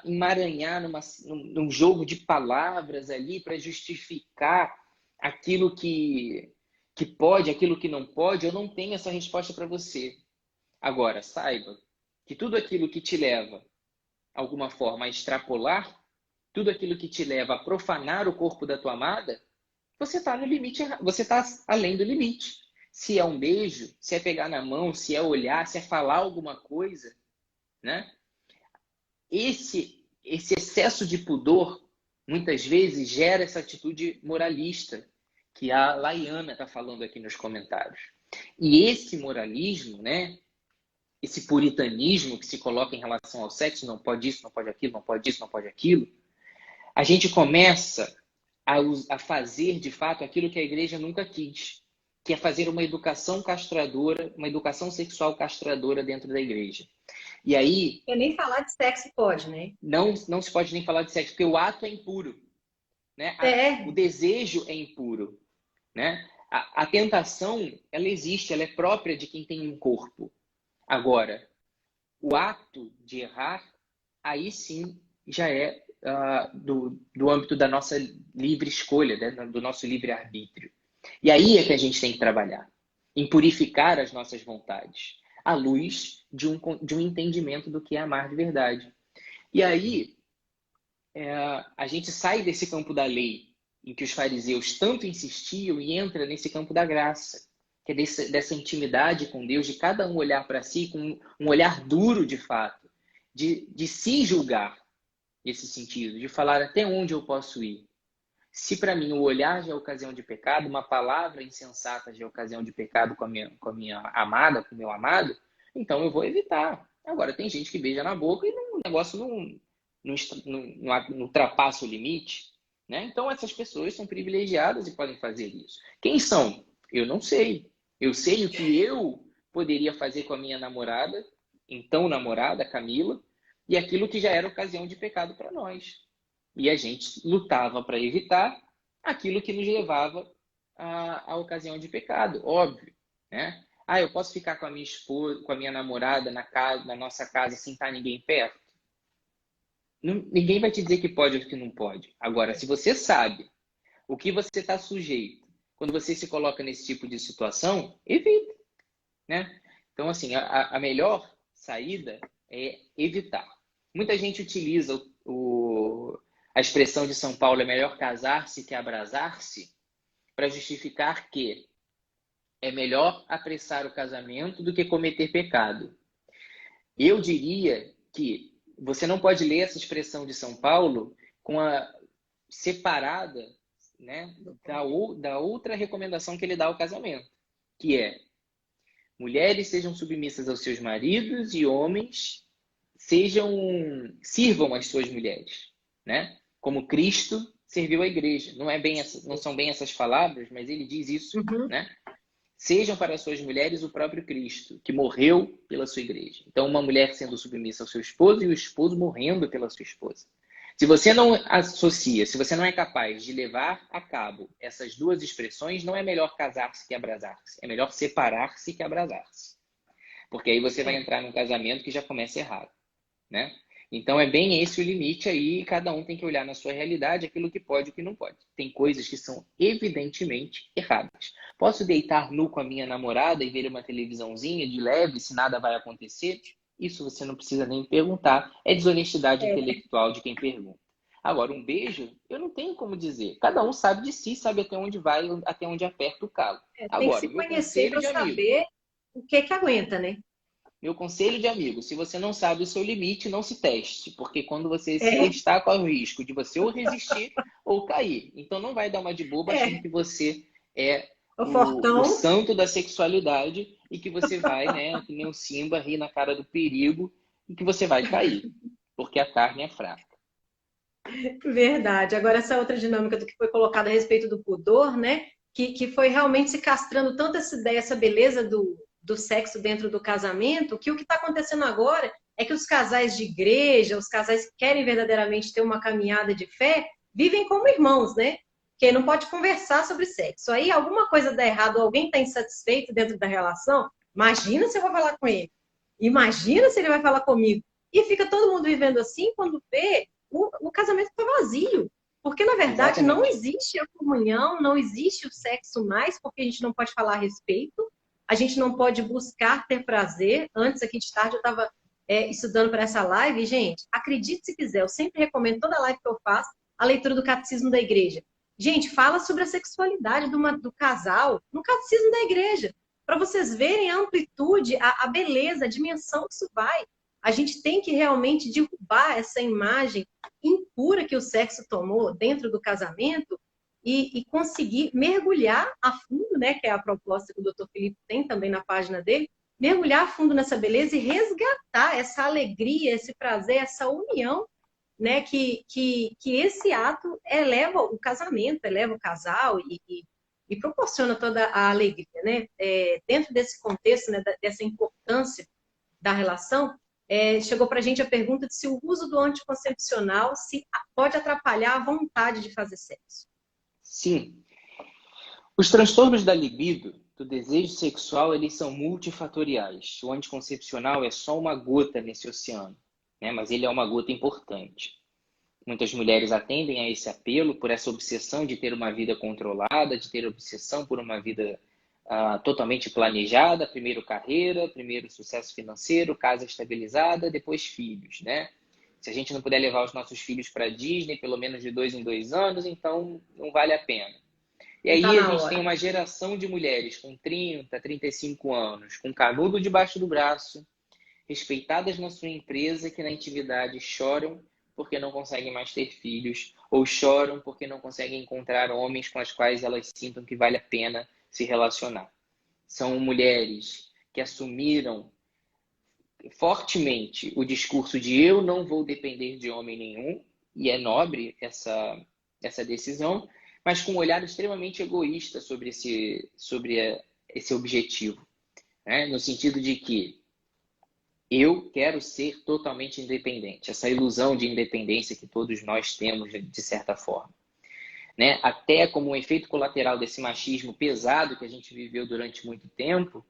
emaranhar num jogo de palavras ali para justificar aquilo que pode, aquilo que não pode. Eu não tenho essa resposta para você. Agora, saiba que tudo aquilo que te leva, de alguma forma, a extrapolar, tudo aquilo que te leva a profanar o corpo da tua amada, você está no limite, você está além do limite. Se é um beijo, se é pegar na mão, se é olhar, se é falar alguma coisa, né? Esse excesso de pudor, muitas vezes, gera essa atitude moralista que a Laiana está falando aqui nos comentários. E esse moralismo, né? Esse puritanismo que se coloca em relação ao sexo, não pode isso, não pode aquilo, não pode isso, não pode aquilo, a gente começa a fazer, de fato, aquilo que a igreja nunca quis, que é fazer uma educação castradora, uma educação sexual castradora dentro da igreja. E aí... E nem falar de sexo pode, né? Não se pode nem falar de sexo, porque o ato é impuro, né? O desejo é impuro, né? A tentação, ela existe, ela é própria de quem tem um corpo. Agora, o ato de errar, aí sim já é do âmbito da nossa livre escolha, né? Do nosso livre-arbítrio. E aí é que a gente tem que trabalhar, em purificar as nossas vontades, à luz de um entendimento do que é amar de verdade. E aí, a gente sai desse campo da lei, em que os fariseus tanto insistiam, e entra nesse campo da graça, que é dessa intimidade com Deus, de cada um olhar para si com um olhar duro de fato, de se julgar nesse sentido, de falar até onde eu posso ir. Se para mim o olhar já é ocasião de pecado, uma palavra insensata já é ocasião de pecado com a minha amada, com o meu amado, então eu vou evitar. Agora, tem gente que beija na boca e o negócio não ultrapassa o limite, né? Então, essas pessoas são privilegiadas e podem fazer isso. Quem são? Eu não sei. Eu sei o que eu poderia fazer com a minha namorada, então namorada, Camila, e aquilo que já era ocasião de pecado para nós. E a gente lutava para evitar aquilo que nos levava à ocasião de pecado, óbvio, né? Eu posso ficar com a minha esposa, com a minha namorada na nossa casa sem estar ninguém perto? Ninguém vai te dizer que pode ou que não pode. Agora, se você sabe o que você está sujeito, quando você se coloca nesse tipo de situação, evita, né? Então, assim, a melhor saída é evitar. Muita gente utiliza a expressão de São Paulo, é melhor casar-se que abrasar-se, para justificar que é melhor apressar o casamento do que cometer pecado. Eu diria que você não pode ler essa expressão de São Paulo separada, né, da outra recomendação que ele dá ao casamento, que é: mulheres sejam submissas aos seus maridos e homens sirvam as suas mulheres, né? Como Cristo serviu a igreja. Não são bem essas palavras, mas ele diz isso, né? Sejam para as suas mulheres o próprio Cristo, que morreu pela sua igreja. Então, uma mulher sendo submissa ao seu esposo e o esposo morrendo pela sua esposa. Se você não associa, se você não é capaz de levar a cabo essas duas expressões, não é melhor casar-se que abrasar-se. É melhor separar-se que abrasar-se. Porque aí você vai entrar num casamento que já começa errado, né? Então, é bem esse o limite aí, cada um tem que olhar na sua realidade aquilo que pode e o que não pode. Tem coisas que são evidentemente erradas. Posso deitar nu com a minha namorada e ver uma televisãozinha de leve, se nada vai acontecer? Isso você não precisa nem perguntar. É desonestidade intelectual de quem pergunta. Agora, um beijo, eu não tenho como dizer. Cada um sabe de si, sabe até onde vai, até onde aperta o calo. Tem que Agora, se o meu conhecer conselho para de amigo. saber o que que aguenta, né? Meu conselho de amigo, se você não sabe o seu limite, não se teste, porque quando você se É, testar, corre o risco de você ou resistir ou cair. Então não vai dar uma de boba achando é. que você é O o fortão, santo da sexualidade e que você vai, né, que nem o Simba, rir na cara do perigo e que você vai cair, porque a carne é fraca. verdade. Agora, essa outra dinâmica do que foi colocada a respeito do pudor, né? Que foi realmente se castrando tanto essa ideia, essa beleza do sexo dentro do casamento, que o que está acontecendo agora é que os casais de igreja, os casais que querem verdadeiramente ter uma caminhada de fé, vivem como irmãos, né? Que não pode conversar sobre sexo. Aí alguma coisa dá errado, alguém está insatisfeito dentro da relação, imagina se eu vou falar com ele. Imagina se ele vai falar comigo. E fica todo mundo vivendo assim, quando vê, o casamento está vazio. Porque, na verdade, não Exatamente. existe a comunhão, não existe o sexo mais, porque a gente não pode falar a respeito, a gente não pode buscar ter prazer. Antes, aqui de tarde, eu estava estudando para essa live, e, gente, acredite se quiser, eu sempre recomendo toda live que eu faço, a leitura do Catecismo da Igreja. Gente, fala sobre a sexualidade do casal no Catecismo da Igreja, para vocês verem a amplitude, a beleza, a dimensão que isso vai. A gente tem que realmente derrubar essa imagem impura que o sexo tomou dentro do casamento e conseguir mergulhar a fundo, né, que é a proposta que o Dr. Felipe tem também na página dele, mergulhar a fundo nessa beleza e resgatar essa alegria, esse prazer, essa união, né, que esse ato eleva o casamento, eleva o casal e proporciona toda a alegria, né? Dentro desse contexto, né, dessa importância da relação, chegou para a gente a pergunta de se o uso do anticoncepcional se pode atrapalhar a vontade de fazer sexo. Sim. Os transtornos da libido, do desejo sexual, eles são multifatoriais. O anticoncepcional é só uma gota nesse oceano, né? Mas ele é uma gota importante. Muitas mulheres atendem a esse apelo por essa obsessão de ter uma vida controlada, de ter obsessão por uma vida totalmente planejada, primeiro carreira, primeiro sucesso financeiro, casa estabilizada, depois filhos, né? Se a gente não puder levar os nossos filhos para a Disney, pelo menos de 2 em 2 anos, então não vale a pena. E Não está aí a na gente tem hora. uma geração de mulheres com 30, 35 anos, com canudo debaixo do braço, respeitadas na sua empresa, que na intimidade choram porque não conseguem mais ter filhos, ou choram porque não conseguem encontrar homens com os quais elas sintam que vale a pena se relacionar. São mulheres que assumiram fortemente o discurso de eu não vou depender de homem nenhum, e é nobre essa decisão, mas com um olhar extremamente egoísta sobre esse objetivo, né? No sentido de que eu quero ser totalmente independente, essa ilusão de independência que todos nós temos, de certa forma, né? Até como um efeito colateral desse machismo pesado que a gente viveu durante muito tempo,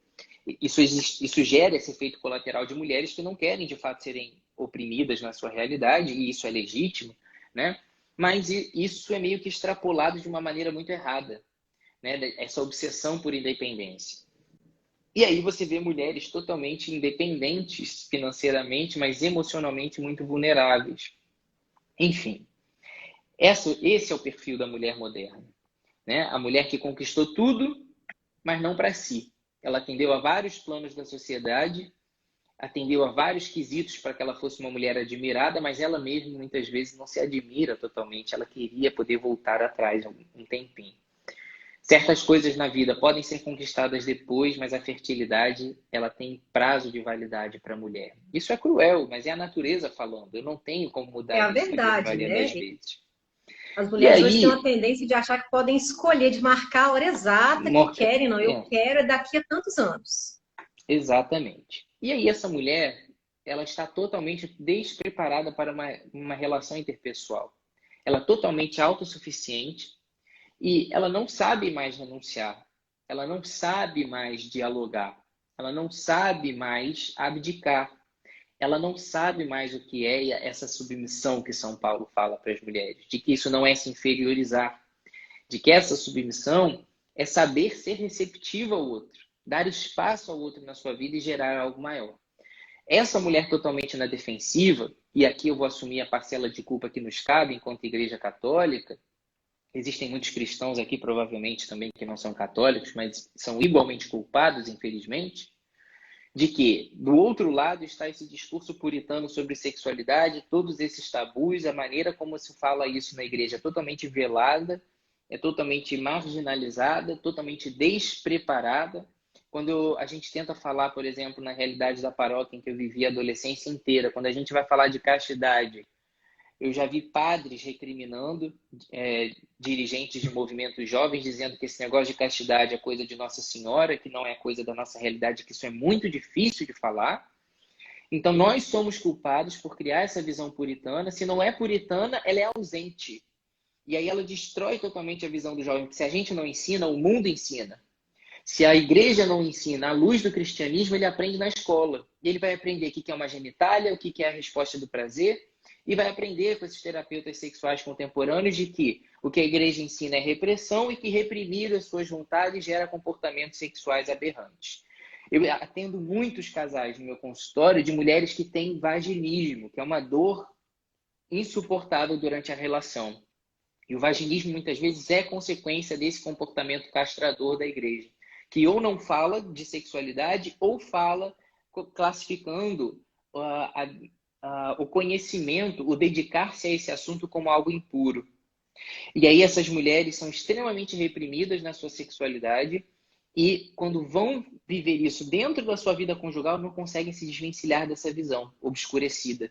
isso gera esse efeito colateral de mulheres que não querem, de fato, serem oprimidas na sua realidade, e isso é legítimo, né? Mas isso é meio que extrapolado de uma maneira muito errada, né? Essa obsessão por independência. E aí você vê mulheres totalmente independentes financeiramente, mas emocionalmente muito vulneráveis. Enfim, esse é o perfil da mulher moderna, né? A mulher que conquistou tudo, mas não para si. Ela atendeu a vários planos da sociedade, atendeu a vários quesitos para que ela fosse uma mulher admirada, mas ela mesma muitas vezes não se admira totalmente. Ela queria poder voltar atrás um tempinho. Certas coisas na vida podem ser conquistadas depois, mas a fertilidade ela tem prazo de validade para a mulher. Isso é cruel, mas é a natureza falando. Eu não tenho como É mudar a isso na grande verdade, maioria das né? vezes. As E mulheres hoje têm uma aí, tendência de achar que podem escolher, de marcar a hora exata que querem. Não, eu quero é daqui a tantos anos. exatamente. E aí essa mulher, ela está totalmente despreparada para uma relação interpessoal. Ela é totalmente autossuficiente e ela não sabe mais renunciar. Ela não sabe mais dialogar. Ela não sabe mais abdicar. Ela não sabe mais o que é essa submissão que São Paulo fala para as mulheres, de que isso não é se inferiorizar, de que essa submissão é saber ser receptiva ao outro, dar espaço ao outro na sua vida e gerar algo maior. Essa mulher totalmente na defensiva, e aqui eu vou assumir a parcela de culpa que nos cabe enquanto Igreja Católica, existem muitos cristãos aqui, provavelmente também, que não são católicos, mas são igualmente culpados, infelizmente, de que do outro lado está esse discurso puritano sobre sexualidade, todos esses tabus, a maneira como se fala isso na igreja é totalmente velada, é totalmente marginalizada, totalmente despreparada. Quando a gente tenta falar, por exemplo, na realidade da paróquia em que eu vivi a adolescência inteira, quando a gente vai falar de castidade, eu já vi padres recriminando dirigentes de movimentos jovens, dizendo que esse negócio de castidade é coisa de Nossa Senhora, que não é coisa da nossa realidade, que isso é muito difícil de falar. Então, nós somos culpados por criar essa visão puritana. Se não é puritana, ela é ausente. E aí ela destrói totalmente a visão do jovem, porque se a gente não ensina, o mundo ensina. Se a igreja não ensina a luz do cristianismo, ele aprende na escola. E ele vai aprender o que é uma genitália, o que é a resposta do prazer, e vai aprender com esses terapeutas sexuais contemporâneos de que o que a igreja ensina é repressão e que reprimir as suas vontades gera comportamentos sexuais aberrantes. Eu atendo muitos casais no meu consultório de mulheres que têm vaginismo, que é uma dor insuportável durante a relação. E o vaginismo muitas vezes é consequência desse comportamento castrador da igreja, que ou não fala de sexualidade ou fala classificando o conhecimento, o dedicar-se a esse assunto como algo impuro. E aí essas mulheres são extremamente reprimidas na sua sexualidade e quando vão viver isso dentro da sua vida conjugal, não conseguem se desvencilhar dessa visão obscurecida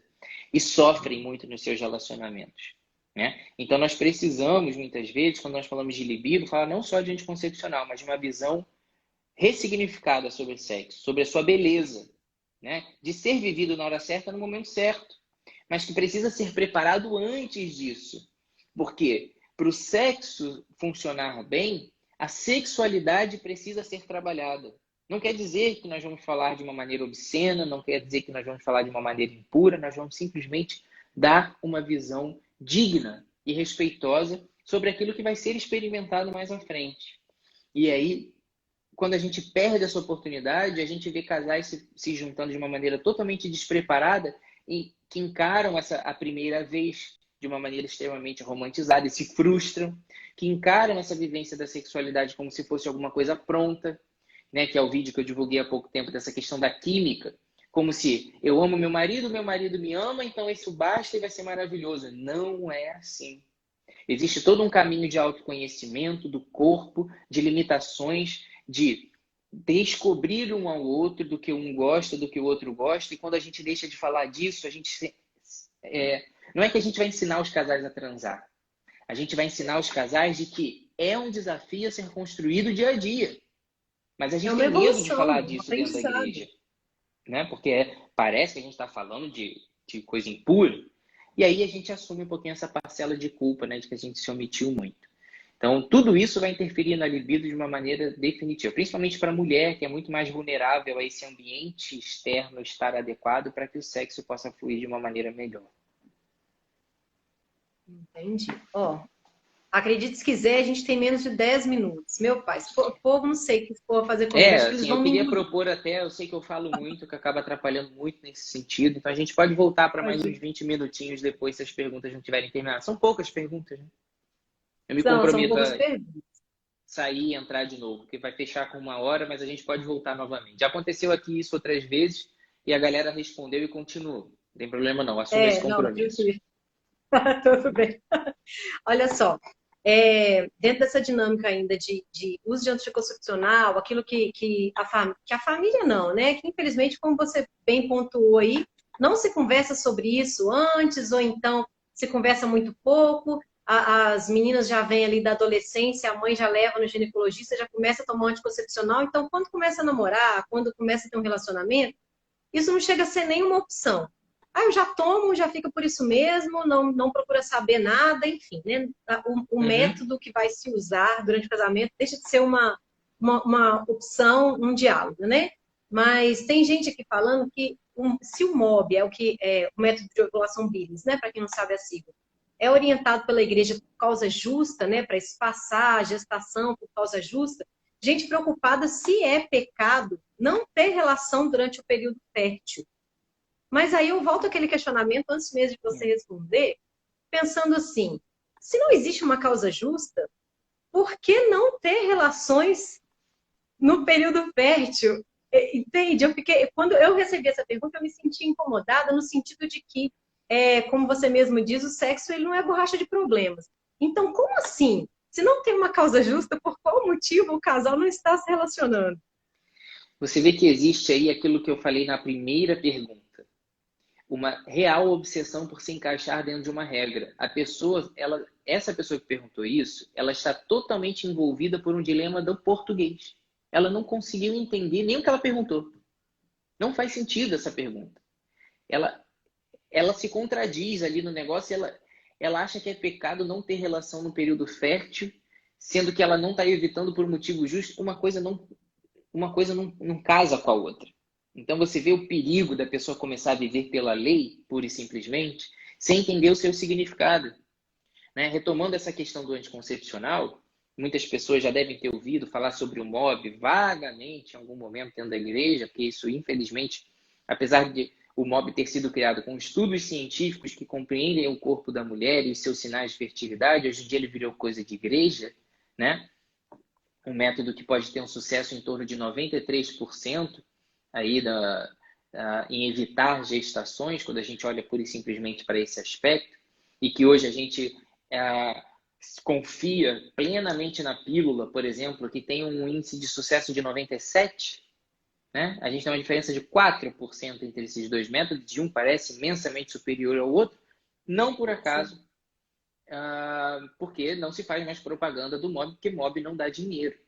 e sofrem muito nos seus relacionamentos, né? Então nós precisamos, muitas vezes, quando nós falamos de libido, falar não só de anticoncepcional, mas de uma visão ressignificada sobre o sexo, sobre a sua beleza, né? De ser vivido na hora certa, no momento certo, mas que precisa ser preparado antes disso. Porque para o sexo funcionar bem, a sexualidade precisa ser trabalhada. Não quer dizer que nós vamos falar de uma maneira obscena, não quer dizer que nós vamos falar de uma maneira impura, nós vamos simplesmente dar uma visão digna e respeitosa sobre aquilo que vai ser experimentado mais à frente. E aí, quando a gente perde essa oportunidade, a gente vê casais se juntando de uma maneira totalmente despreparada e que encaram a primeira vez de uma maneira extremamente romantizada e se frustram, que encaram essa vivência da sexualidade como se fosse alguma coisa pronta, né? Que é o vídeo que eu divulguei há pouco tempo dessa questão da química, como se eu amo meu marido me ama, então isso basta e vai ser maravilhoso. Não é assim. Existe todo um caminho de autoconhecimento do corpo, de limitações, de descobrir um ao outro, do que um gosta, do que o outro gosta. E quando a gente deixa de falar disso, a gente não é que a gente vai ensinar os casais a transar. A gente vai ensinar os casais de que é um desafio a ser construído dia a dia. Mas a gente tem medo de falar disso dentro da igreja, né? Porque parece que a gente está falando de coisa impura. E aí a gente assume um pouquinho essa parcela de culpa, né? De que a gente se omitiu muito. Então, tudo isso vai interferir na libido de uma maneira definitiva. Principalmente para a mulher, que é muito mais vulnerável a esse ambiente externo estar adequado para que o sexo possa fluir de uma maneira melhor. Entendi. Ó, acredite se quiser, a gente tem menos de 10 minutos. Meu pai, se for, o povo não sei o que for fazer comigo. Assim, eu queria propor até, eu sei que eu falo muito, que acaba atrapalhando muito nesse sentido, então a gente pode voltar para mais uns 20 minutinhos depois, se as perguntas não tiverem terminado. São poucas perguntas, né? Eu me comprometo a sair e entrar de novo, porque vai fechar com 1 hora, mas a gente pode voltar novamente. Já aconteceu aqui isso outras vezes e a galera respondeu e continuou. Não tem problema não, assume esse compromisso. Tudo bem. Olha só, dentro dessa dinâmica ainda de uso de anticoncepcional, aquilo que a família não, né? Que infelizmente, como você bem pontuou aí, não se conversa sobre isso antes, ou então se conversa muito pouco. As meninas já vêm ali da adolescência, a mãe já leva no ginecologista, já começa a tomar anticoncepcional. Então, quando começa a namorar, quando começa a ter um relacionamento, isso não chega a ser nenhuma opção. Ah, eu já tomo, já fica por isso mesmo, não procura saber nada, enfim, né? O método que vai se usar durante o casamento deixa de ser uma opção, um diálogo, né? Mas tem gente aqui falando que se o MOB o método de ovulação Billings, né? Para quem não sabe a sigla, é orientado pela igreja por causa justa, né? Para espaçar a gestação por causa justa. Gente preocupada se é pecado não ter relação durante o período fértil. Mas aí eu volto àquele questionamento antes mesmo de você responder, pensando assim, se não existe uma causa justa, por que não ter relações no período fértil? Entende? Quando eu recebi essa pergunta, eu me senti incomodada no sentido de que, como você mesmo diz, o sexo ele não é borracha de problemas. Então, como assim? Se não tem uma causa justa, por qual motivo o casal não está se relacionando? Você vê que existe aí aquilo que eu falei na primeira pergunta. Uma real obsessão por se encaixar dentro de uma regra. Essa pessoa que perguntou isso, ela está totalmente envolvida por um dilema do português. Ela não conseguiu entender nem o que ela perguntou. Não faz sentido essa pergunta. Ela se contradiz ali no negócio, ela acha que é pecado não ter relação no período fértil, sendo que ela não está evitando por motivo justo. Uma coisa não casa com a outra. Então você vê o perigo da pessoa começar a viver pela lei, pura e simplesmente, sem entender o seu significado. Né? Retomando essa questão do anticoncepcional, muitas pessoas já devem ter ouvido falar sobre o MOB vagamente em algum momento dentro da igreja, porque isso, infelizmente, apesar de o MOB ter sido criado com estudos científicos que compreendem o corpo da mulher e os seus sinais de fertilidade, hoje em dia ele virou coisa de igreja, né? Um método que pode ter um sucesso em torno de 93% aí em evitar gestações, quando a gente olha pura e simplesmente para esse aspecto, e que hoje a gente confia plenamente na pílula, por exemplo, que tem um índice de sucesso de 97%, né? A gente tem uma diferença de 4% entre esses dois métodos, de um parece imensamente superior ao outro, não por acaso, porque não se faz mais propaganda do MOB, porque MOB não dá dinheiro,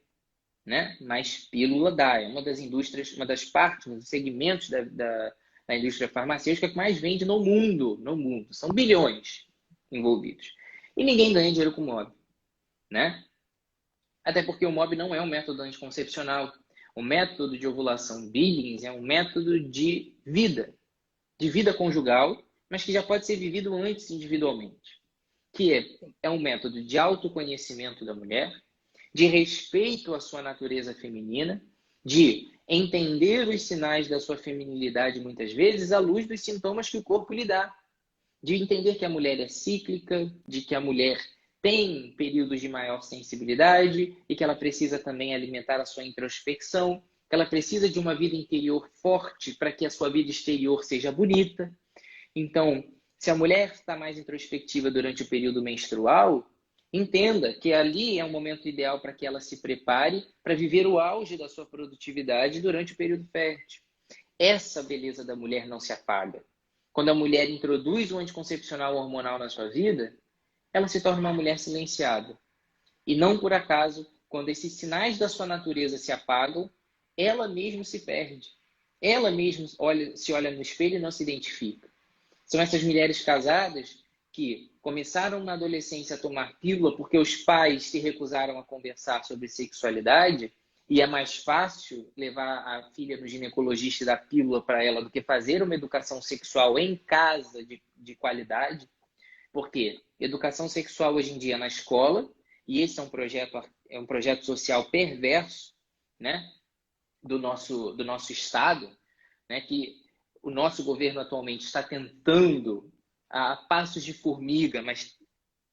né? Mas pílula dá, é uma das indústrias, uma das partes, um dos segmentos da indústria farmacêutica que mais vende no mundo, são bilhões envolvidos. E ninguém ganha dinheiro com MOB, né? Até porque o MOB não é um método anticoncepcional. O método de ovulação Billings é um método de vida conjugal, mas que já pode ser vivido antes individualmente. Que é um método de autoconhecimento da mulher, de respeito à sua natureza feminina, de entender os sinais da sua feminilidade muitas vezes à luz dos sintomas que o corpo lhe dá, de entender que a mulher é cíclica, de que a mulher tem períodos de maior sensibilidade e que ela precisa também alimentar a sua introspecção, que ela precisa de uma vida interior forte para que a sua vida exterior seja bonita. Então, se a mulher está mais introspectiva durante o período menstrual, entenda que ali é um momento ideal para que ela se prepare para viver o auge da sua produtividade durante o período fértil. Essa beleza da mulher não se apaga. Quando a mulher introduz o anticoncepcional hormonal na sua vida, ela se torna uma mulher silenciada. E não por acaso, quando esses sinais da sua natureza se apagam, ela mesma se perde. Ela mesma se olha no espelho e não se identifica. São essas mulheres casadas que começaram na adolescência a tomar pílula porque os pais se recusaram a conversar sobre sexualidade e é mais fácil levar a filha no ginecologista e dar pílula para ela do que fazer uma educação sexual em casa de qualidade. Porque educação sexual hoje em dia é na escola, e esse é um projeto social perverso, né, do nosso Estado, né, que o nosso governo atualmente está tentando, a passos de formiga, mas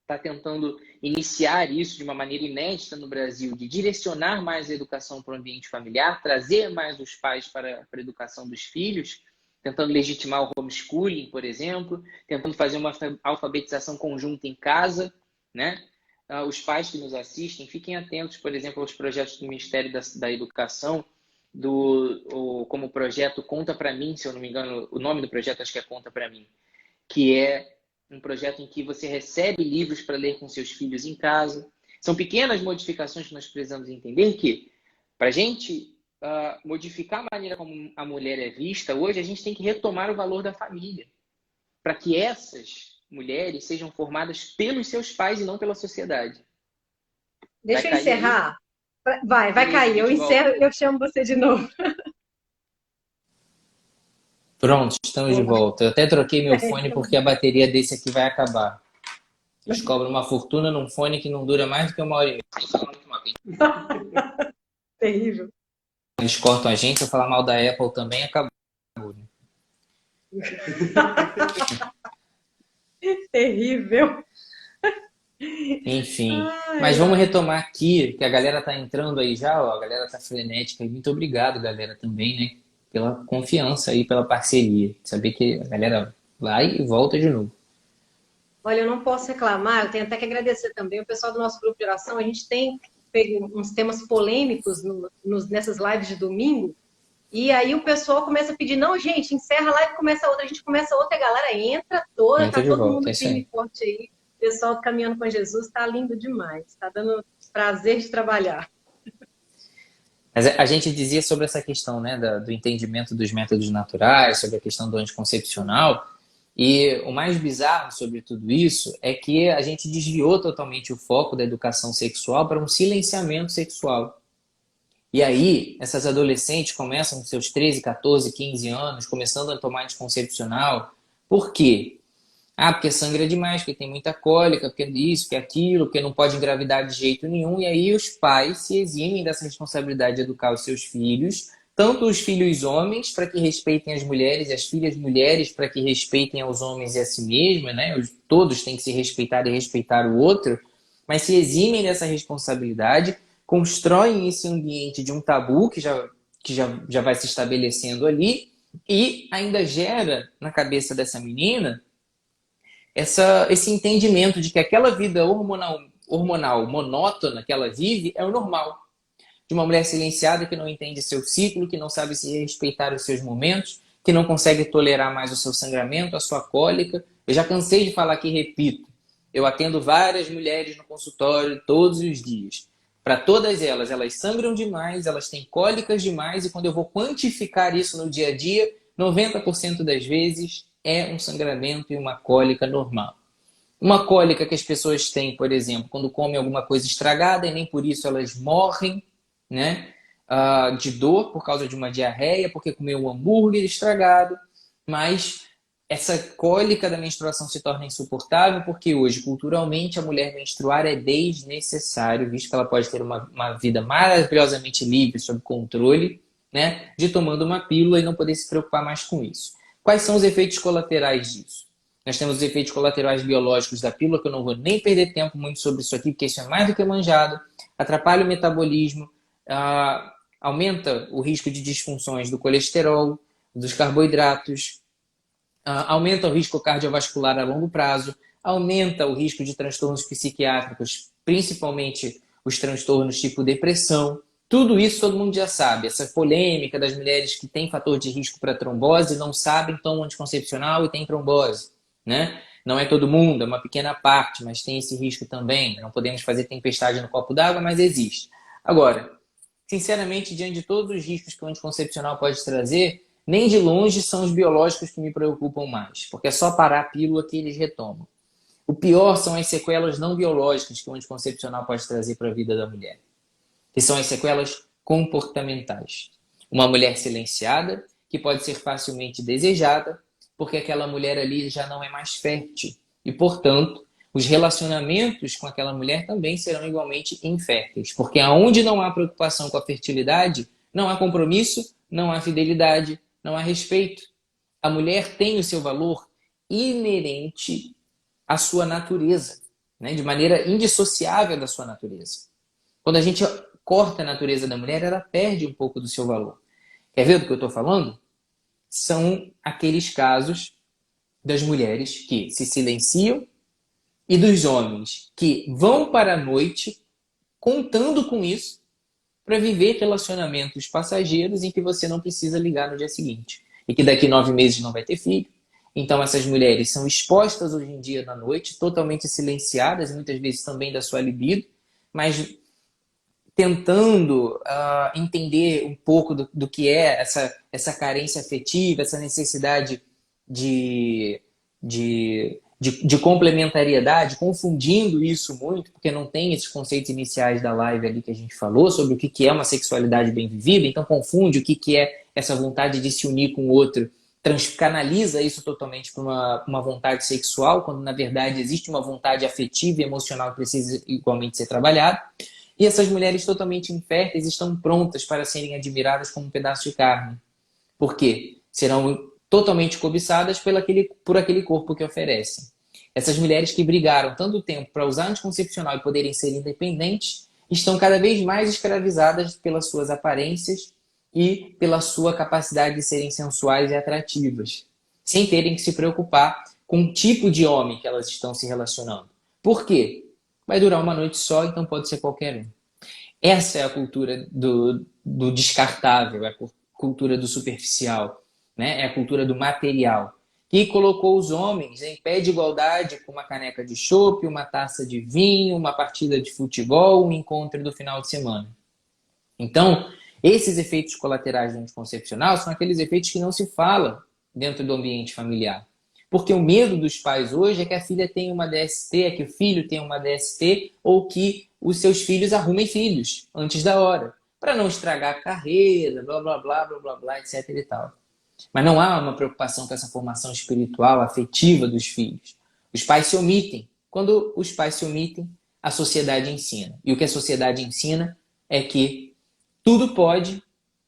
está tentando iniciar isso de uma maneira inédita no Brasil, de direcionar mais a educação para o ambiente familiar, trazer mais os pais para a educação dos filhos, tentando legitimar o homeschooling, por exemplo, tentando fazer uma alfabetização conjunta em casa, né? Os pais que nos assistem, fiquem atentos, por exemplo, aos projetos do Ministério da Educação, como o projeto Conta Pra Mim, se eu não me engano, o nome do projeto acho que é Conta Pra Mim, que é um projeto em que você recebe livros para ler com seus filhos em casa. São pequenas modificações que nós precisamos entender que, para a gente modificar a maneira como a mulher é vista, hoje a gente tem que retomar o valor da família, para que essas mulheres sejam formadas pelos seus pais e não pela sociedade. Deixa eu encerrar. Vai cair. Eu encerro e eu chamo você de novo. Pronto, estamos de volta. Eu até troquei meu fone porque a bateria desse aqui vai acabar. Eles cobram uma fortuna num fone que não dura mais do que 1h30. Terrível. Eles cortam a gente, eu falar mal da Apple também, acabou. Terrível. Enfim. Ai, Mas vamos ai. retomar aqui, que a galera tá entrando aí já, ó, a galera tá frenética. E muito obrigado, galera, também, né? Pela confiança aí, pela parceria. Saber que a galera vai e volta de novo. Olha, eu não posso reclamar, eu tenho até que agradecer também o pessoal do nosso grupo de oração. A gente tem pego uns temas polêmicos nessas lives de domingo, e aí o pessoal começa a pedir, não, gente, encerra a live, começa outra, a gente começa outra, a galera entra toda, Entra tá de todo volta, é mundo isso firme aí. e forte aí. O pessoal caminhando com Jesus, tá lindo demais, tá dando prazer de trabalhar. Mas a gente dizia sobre essa questão, né, do entendimento dos métodos naturais, sobre a questão do anticoncepcional, e o mais bizarro sobre tudo isso é que a gente desviou totalmente o foco da educação sexual para um silenciamento sexual. E aí, essas adolescentes começam com seus 13, 14, 15 anos, começando a tomar anticoncepcional. Por quê? Ah, porque sangra demais, porque tem muita cólica, porque isso, porque aquilo, porque não pode engravidar de jeito nenhum. E aí os pais se eximem dessa responsabilidade de educar os seus filhos, tanto os filhos homens para que respeitem as mulheres e as filhas mulheres para que respeitem aos homens e a si mesmas, né? Todos têm que se respeitar e respeitar o outro, mas se eximem dessa responsabilidade, constroem esse ambiente de um tabu que já vai se estabelecendo ali e ainda gera na cabeça dessa menina esse entendimento de que aquela vida hormonal monótona que ela vive é o normal. De uma mulher silenciada que não entende seu ciclo, que não sabe se respeitar os seus momentos, que não consegue tolerar mais o seu sangramento, a sua cólica. Eu já cansei de falar aqui e repito. Eu atendo várias mulheres no consultório todos os dias. Para todas elas, elas sangram demais, elas têm cólicas demais, e quando eu vou quantificar isso no dia a dia, 90% das vezes é um sangramento e uma cólica normal. Uma cólica que as pessoas têm, por exemplo, quando comem alguma coisa estragada e nem por isso elas morrem, né? De dor por causa de uma diarreia, porque comeu um hambúrguer estragado, mas essa cólica da menstruação se torna insuportável porque hoje, culturalmente, a mulher menstruar é desnecessário, visto que ela pode ter uma vida maravilhosamente livre, sob controle, né? De tomando uma pílula e não poder se preocupar mais com isso. Quais são os efeitos colaterais disso? Nós temos os efeitos colaterais biológicos da pílula, que eu não vou nem perder tempo muito sobre isso aqui, porque isso é mais do que manjado. Atrapalha o metabolismo, aumenta o risco de disfunções do colesterol, dos carboidratos, aumenta o risco cardiovascular a longo prazo, aumenta o risco de transtornos psiquiátricos, principalmente os transtornos tipo depressão. Tudo isso todo mundo já sabe. Essa polêmica das mulheres que têm fator de risco para trombose não sabem, tomam anticoncepcional e têm trombose, né? Não é todo mundo, é uma pequena parte, mas tem esse risco também. Não podemos fazer tempestade no copo d'água, mas existe. Agora, sinceramente, diante de todos os riscos que o anticoncepcional pode trazer, nem de longe são os biológicos que me preocupam mais, porque é só parar a pílula que eles retomam. O pior são as sequelas não biológicas que o anticoncepcional pode trazer para a vida da mulher, que são as sequelas comportamentais. Uma mulher silenciada, que pode ser facilmente desejada, porque aquela mulher ali já não é mais fértil. E, portanto, os relacionamentos com aquela mulher também serão igualmente inférteis. Porque aonde não há preocupação com a fertilidade, não há compromisso, não há fidelidade, não há respeito. A mulher tem o seu valor inerente à sua natureza, né? De maneira indissociável da sua natureza. Quando a gente corta a natureza da mulher, ela perde um pouco do seu valor. Quer ver do que eu estou falando? São aqueles casos das mulheres que se silenciam e dos homens que vão para a noite contando com isso para viver relacionamentos passageiros em que você não precisa ligar no dia seguinte. E que daqui 9 meses não vai ter filho. Então essas mulheres são expostas hoje em dia na noite, totalmente silenciadas, muitas vezes também da sua libido, mas tentando entender um pouco do que é essa carência afetiva, essa necessidade de complementariedade, confundindo isso muito, porque não tem esses conceitos iniciais da live ali que a gente falou, sobre o que é uma sexualidade bem vivida, então confunde o que é essa vontade de se unir com o outro, canaliza isso totalmente para uma vontade sexual, quando na verdade existe uma vontade afetiva e emocional que precisa igualmente ser trabalhada. E essas mulheres totalmente inférteis estão prontas para serem admiradas como um pedaço de carne. Por quê? Serão totalmente cobiçadas por aquele corpo que oferecem. Essas mulheres que brigaram tanto tempo para usar anticoncepcional e poderem ser independentes, estão cada vez mais escravizadas pelas suas aparências e pela sua capacidade de serem sensuais e atrativas, sem terem que se preocupar com o tipo de homem que elas estão se relacionando. Por quê? Vai durar uma noite só, então pode ser qualquer um. Essa é a cultura do descartável, é a cultura do superficial, né? É a cultura do material, que colocou os homens em pé de igualdade com uma caneca de chopp, uma taça de vinho, uma partida de futebol, um encontro do final de semana. Então, esses efeitos colaterais do anticoncepcional são aqueles efeitos que não se fala dentro do ambiente familiar. Porque o medo dos pais hoje é que a filha tenha uma DST, é que o filho tenha uma DST, ou que os seus filhos arrumem filhos antes da hora, para não estragar a carreira, blá, blá, blá, blá, blá, blá, etc. e tal. Mas não há uma preocupação com essa formação espiritual, afetiva dos filhos. Os pais se omitem. Quando os pais se omitem, a sociedade ensina. E o que a sociedade ensina é que tudo pode,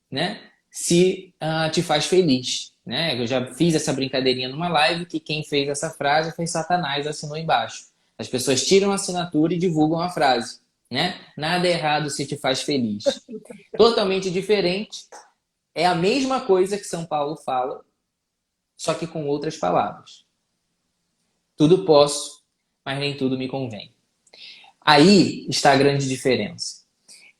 né, se te faz feliz. Né? Eu já fiz essa brincadeirinha numa live que quem fez essa frase foi Satanás, assinou embaixo. As pessoas tiram a assinatura e divulgam a frase. Né? Nada é errado se te faz feliz. Totalmente diferente. É a mesma coisa que São Paulo fala, só que com outras palavras. Tudo posso, mas nem tudo me convém. Aí está a grande diferença.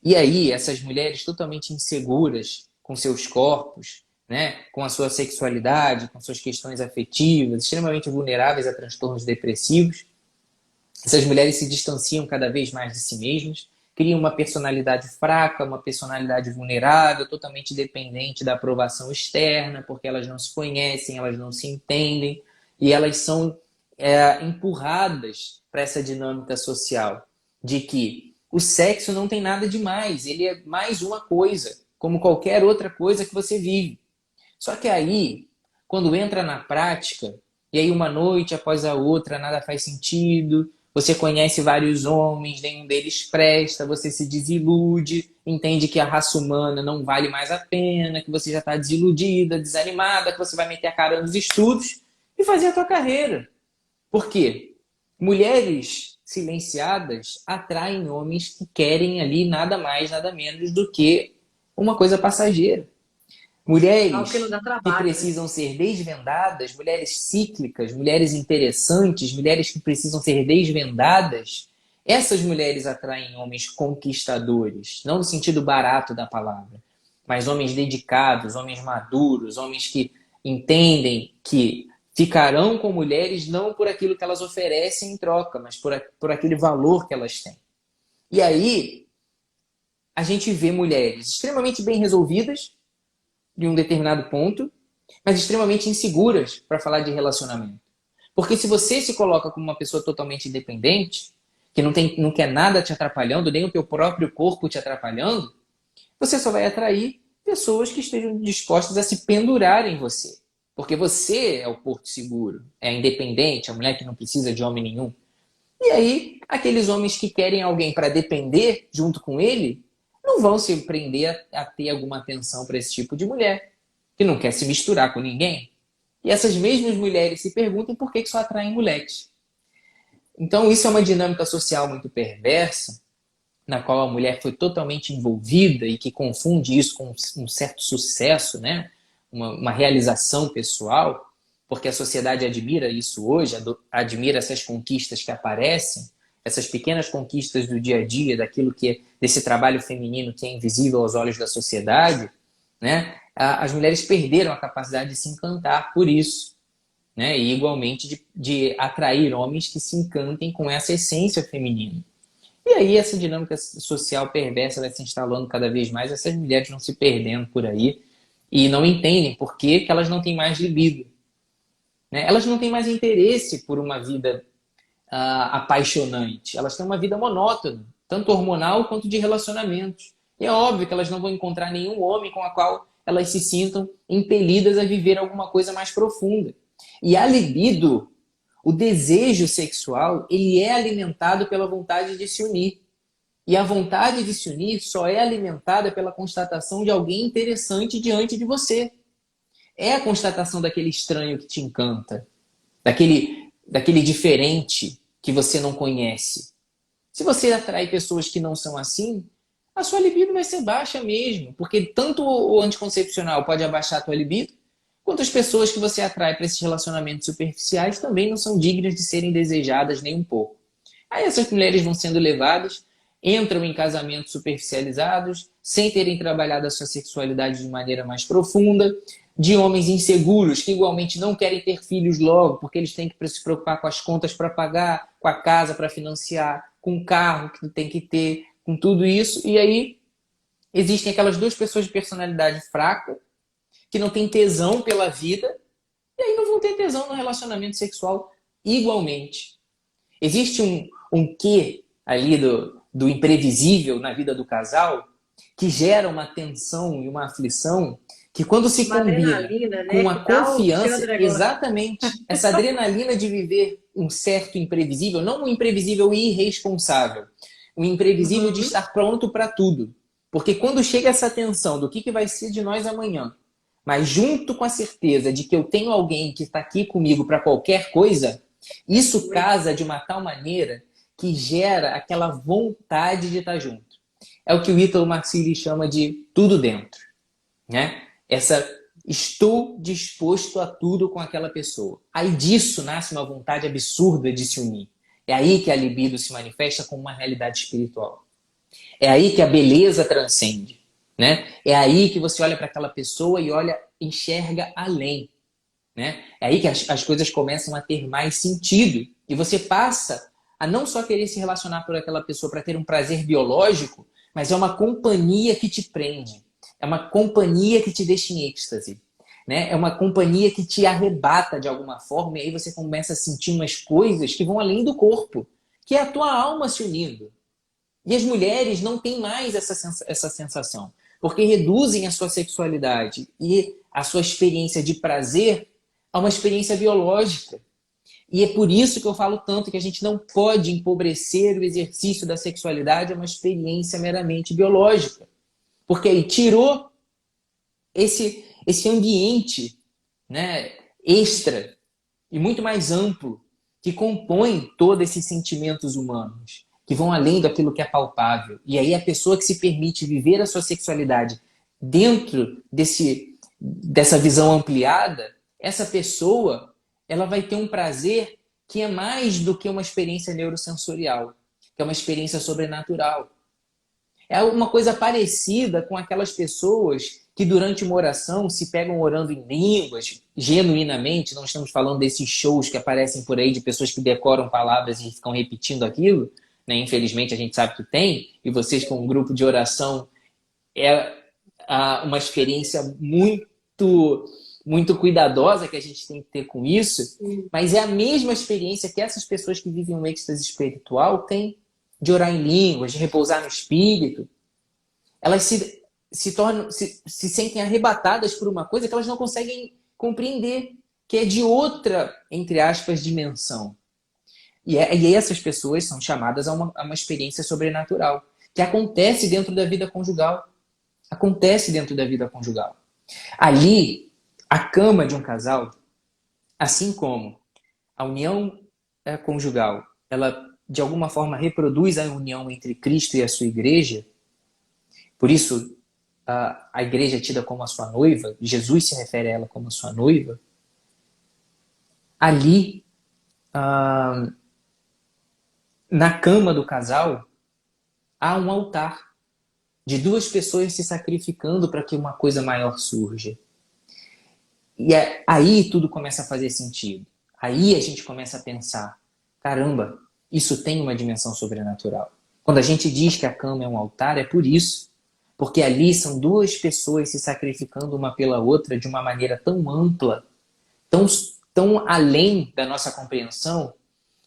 E aí, essas mulheres totalmente inseguras com seus corpos, né, com a sua sexualidade, com suas questões afetivas, extremamente vulneráveis a transtornos depressivos, essas mulheres se distanciam cada vez mais de si mesmas, criam uma personalidade fraca, uma personalidade vulnerável, totalmente dependente da aprovação externa, porque elas não se conhecem, elas não se entendem, e elas são empurradas para essa dinâmica social de que o sexo não tem nada de mais, ele é mais uma coisa, como qualquer outra coisa que você vive. Só que aí, quando entra na prática, e aí uma noite após a outra nada faz sentido, você conhece vários homens, nenhum deles presta, você se desilude, entende que a raça humana não vale mais a pena, que você já está desiludida, desanimada, que você vai meter a cara nos estudos e fazer a tua carreira. Por quê? Mulheres silenciadas atraem homens que querem ali nada mais, nada menos do que uma coisa passageira. Mulheres que precisam ser desvendadas, mulheres cíclicas, mulheres interessantes, mulheres que precisam ser desvendadas, essas mulheres atraem homens conquistadores, não no sentido barato da palavra, mas homens dedicados, homens maduros, homens que entendem que ficarão com mulheres não por aquilo que elas oferecem em troca, mas por aquele valor que elas têm. E aí, a gente vê mulheres extremamente bem resolvidas, de um determinado ponto, mas extremamente inseguras para falar de relacionamento. Porque se você se coloca como uma pessoa totalmente independente, que não quer nada te atrapalhando, nem o teu próprio corpo te atrapalhando, você só vai atrair pessoas que estejam dispostas a se pendurar em você. Porque você é o porto seguro, é a independente, a mulher que não precisa de homem nenhum. E aí, aqueles homens que querem alguém para depender junto com ele, não vão se prender a ter alguma atenção para esse tipo de mulher, que não quer se misturar com ninguém. E essas mesmas mulheres se perguntam por que só atraem moleques. Então isso é uma dinâmica social muito perversa, na qual a mulher foi totalmente envolvida e que confunde isso com um certo sucesso, né? Uma realização pessoal, porque a sociedade admira isso hoje, admira essas conquistas que aparecem, essas pequenas conquistas do dia a dia, daquilo que é desse trabalho feminino que é invisível aos olhos da sociedade, né? As mulheres perderam a capacidade de se encantar por isso, né? E igualmente de atrair homens que se encantem com essa essência feminina. E aí essa dinâmica social perversa vai se instalando cada vez mais, essas mulheres vão se perdendo por aí e não entendem por que elas não têm mais libido, né? Elas não têm mais interesse por uma vida apaixonante. Elas têm uma vida monótona, tanto hormonal quanto de relacionamentos. E é óbvio que elas não vão encontrar nenhum homem com o qual elas se sintam impelidas a viver alguma coisa mais profunda. E a libido, o desejo sexual, ele é alimentado pela vontade de se unir. E a vontade de se unir só é alimentada pela constatação de alguém interessante diante de você. é a constatação daquele estranho que te encanta, daquele diferente que você não conhece. Se você atrai pessoas que não são assim, a sua libido vai ser baixa mesmo, porque tanto o anticoncepcional pode abaixar a tua libido, quanto as pessoas que você atrai para esses relacionamentos superficiais também não são dignas de serem desejadas nem um pouco. Aí essas mulheres vão sendo levadas, entram em casamentos superficializados, sem terem trabalhado a sua sexualidade de maneira mais profunda, de homens inseguros que igualmente não querem ter filhos logo, porque eles têm que se preocupar com as contas para pagar, com a casa para financiar, com o carro que tem que ter, com tudo isso. E aí existem aquelas duas pessoas de personalidade fraca, que não têm tesão pela vida, e aí não vão ter tesão no relacionamento sexual igualmente. Existe um quê ali do imprevisível na vida do casal que gera uma tensão e uma aflição que quando se Uma combina adrenalina, com né? a Que tal o confiança, teu negócio? exatamente, essa adrenalina de viver um certo imprevisível, não um imprevisível irresponsável, um imprevisível de Uhum. estar pronto para tudo. Porque quando chega essa tensão do que vai ser de nós amanhã, mas junto com a certeza de que eu tenho alguém que está aqui comigo para qualquer coisa, isso casa de uma tal maneira que gera aquela vontade de estar junto. É o que o Ítalo Marcilli chama de tudo dentro, né? Essa estou disposto a tudo com aquela pessoa. Aí disso nasce uma vontade absurda de se unir. É aí que a libido se manifesta como uma realidade espiritual. É aí que a beleza transcende, né? É aí que você olha para aquela pessoa e enxerga além, né? É aí que as coisas começam a ter mais sentido e você passa a não só querer se relacionar com aquela pessoa para ter um prazer biológico, mas é uma companhia que te prende, é uma companhia que te deixa em êxtase, né? É uma companhia que te arrebata de alguma forma e aí você começa a sentir umas coisas que vão além do corpo, que é a tua alma se unindo. E as mulheres não têm mais essa sensação, porque reduzem a sua sexualidade e a sua experiência de prazer a uma experiência biológica. E é por isso que eu falo tanto que a gente não pode empobrecer o exercício da sexualidade a uma experiência meramente biológica. Porque aí tirou esse ambiente, né, extra e muito mais amplo que compõe todos esses sentimentos humanos, que vão além daquilo que é palpável. E aí a pessoa que se permite viver a sua sexualidade dentro dessa visão ampliada, essa pessoa ela vai ter um prazer que é mais do que uma experiência neurosensorial, que é uma experiência sobrenatural. É uma coisa parecida com aquelas pessoas que durante uma oração se pegam orando em línguas, genuinamente, não estamos falando desses shows que aparecem por aí de pessoas que decoram palavras e ficam repetindo aquilo, né? Infelizmente a gente sabe que tem, e vocês com um grupo de oração é uma experiência muito cuidadosa que a gente tem que ter com isso, mas é a mesma experiência que essas pessoas que vivem um êxtase espiritual têm de orar em línguas, de repousar no espírito. Elas se sentem arrebatadas por uma coisa que elas não conseguem compreender, que é de outra, entre aspas, dimensão. E essas pessoas são chamadas a uma experiência sobrenatural, que acontece dentro da vida conjugal. Acontece dentro da vida conjugal. Ali, a cama de um casal, assim como a união conjugal, ela de alguma forma reproduz a união entre Cristo e a sua igreja. Por isso, a igreja é tida como a sua noiva, Jesus se refere a ela como a sua noiva. Ali, na cama do casal, há um altar de duas pessoas se sacrificando para que uma coisa maior surja. E aí tudo começa a fazer sentido. Aí a gente começa a pensar, caramba, isso tem uma dimensão sobrenatural. Quando a gente diz que a cama é um altar, é por isso. Porque ali são duas pessoas se sacrificando uma pela outra de uma maneira tão ampla, tão além da nossa compreensão,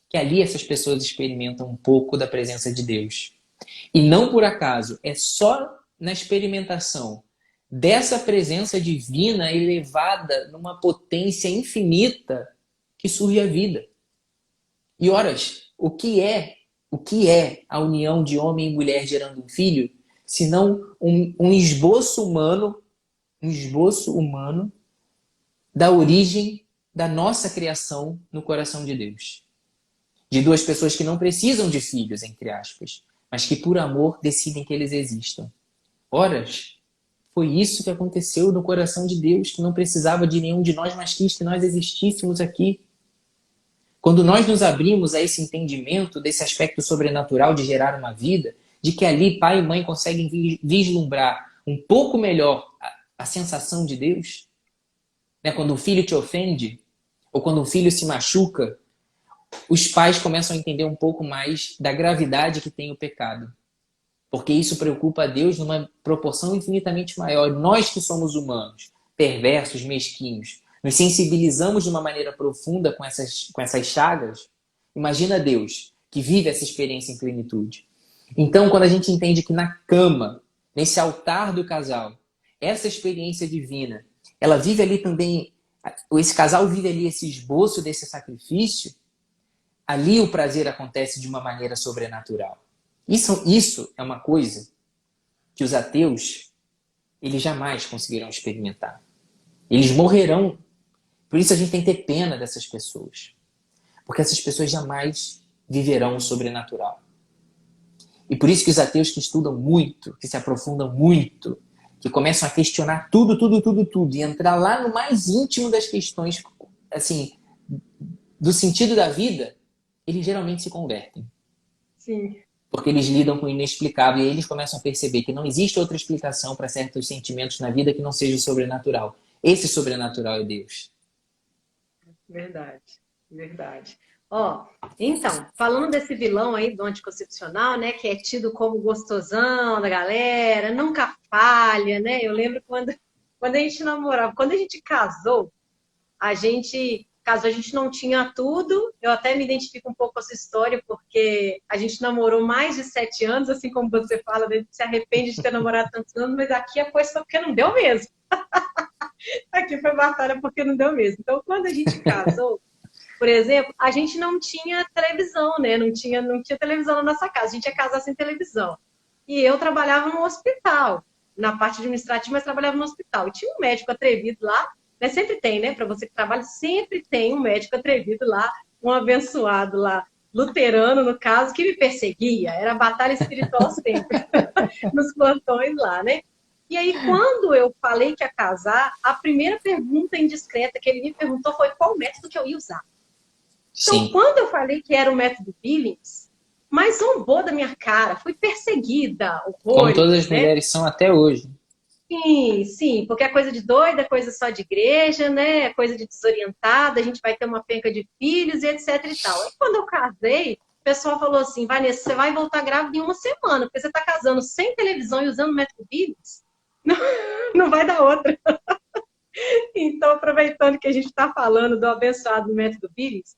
que ali essas pessoas experimentam um pouco da presença de Deus. E não por acaso, é só na experimentação dessa presença divina elevada numa potência infinita que surge a vida. E horas, o que é a união de homem e mulher gerando um filho, senão um esboço humano da origem da nossa criação no coração de Deus. De duas pessoas que não precisam de filhos, entre aspas, mas que por amor decidem que eles existam. Ora, foi isso que aconteceu no coração de Deus, que não precisava de nenhum de nós, mas quis que nós existíssemos aqui. Quando nós nos abrimos a esse entendimento desse aspecto sobrenatural de gerar uma vida, de que ali pai e mãe conseguem vislumbrar um pouco melhor a sensação de Deus, né? Quando um filho te ofende, ou quando um filho se machuca, os pais começam a entender um pouco mais da gravidade que tem o pecado. Porque isso preocupa a Deus numa proporção infinitamente maior. Nós que somos humanos, perversos, mesquinhos, nos sensibilizamos de uma maneira profunda com essas chagas. Imagina Deus, que vive essa experiência em plenitude. Então, quando a gente entende que na cama, nesse altar do casal, essa experiência divina, ela vive ali também, esse casal vive ali esse esboço desse sacrifício, ali o prazer acontece de uma maneira sobrenatural. Isso é uma coisa que os ateus, eles jamais conseguirão experimentar. Eles morrerão. Por isso a gente tem que ter pena dessas pessoas. Porque essas pessoas jamais viverão o sobrenatural. E por isso que os ateus que estudam muito, que se aprofundam muito, que começam a questionar tudo, e entrar lá no mais íntimo das questões, assim, do sentido da vida, eles geralmente se convertem. Sim. Porque eles lidam com o inexplicável e eles começam a perceber que não existe outra explicação para certos sentimentos na vida que não seja o sobrenatural. Esse sobrenatural é Deus. Verdade, verdade. Ó, então, falando desse vilão aí do anticoncepcional, né, que é tido como gostosão da galera, nunca falha, né? Eu lembro quando a gente namorava, quando a gente casou, a gente não tinha tudo. Eu até me identifico um pouco com essa história, porque a gente namorou mais de 7 anos, assim como você fala, a gente se arrepende de ter namorado tantos anos, mas aqui a coisa foi porque não deu mesmo. Aqui foi batalha porque não deu mesmo. Então, quando a gente casou, por exemplo, a gente não tinha televisão, né? Não tinha televisão na nossa casa. A gente ia casar sem televisão. E eu trabalhava no hospital, na parte administrativa, mas trabalhava no hospital. E tinha um médico atrevido lá, né? Sempre tem, né? Para você que trabalha, sempre tem um médico atrevido lá, um abençoado lá, luterano, no caso, que me perseguia. Era batalha espiritual sempre, nos plantões lá, né? E aí, quando eu falei que ia casar, a primeira pergunta indiscreta que ele me perguntou foi qual método que eu ia usar. Então, quando eu falei que era o método Billings, mas zombou da minha cara, fui perseguida, horrores, como todas as mulheres são até hoje. Sim, porque é coisa de doida, é coisa só de igreja, né? É coisa de desorientada, a gente vai ter uma penca de filhos e etc e tal. Aí, quando eu casei, o pessoal falou assim, Vanessa, você vai voltar grávida em 1 semana, porque você está casando sem televisão e usando o método Billings. Não vai dar outra. Então, aproveitando que a gente está falando do abençoado método Billings,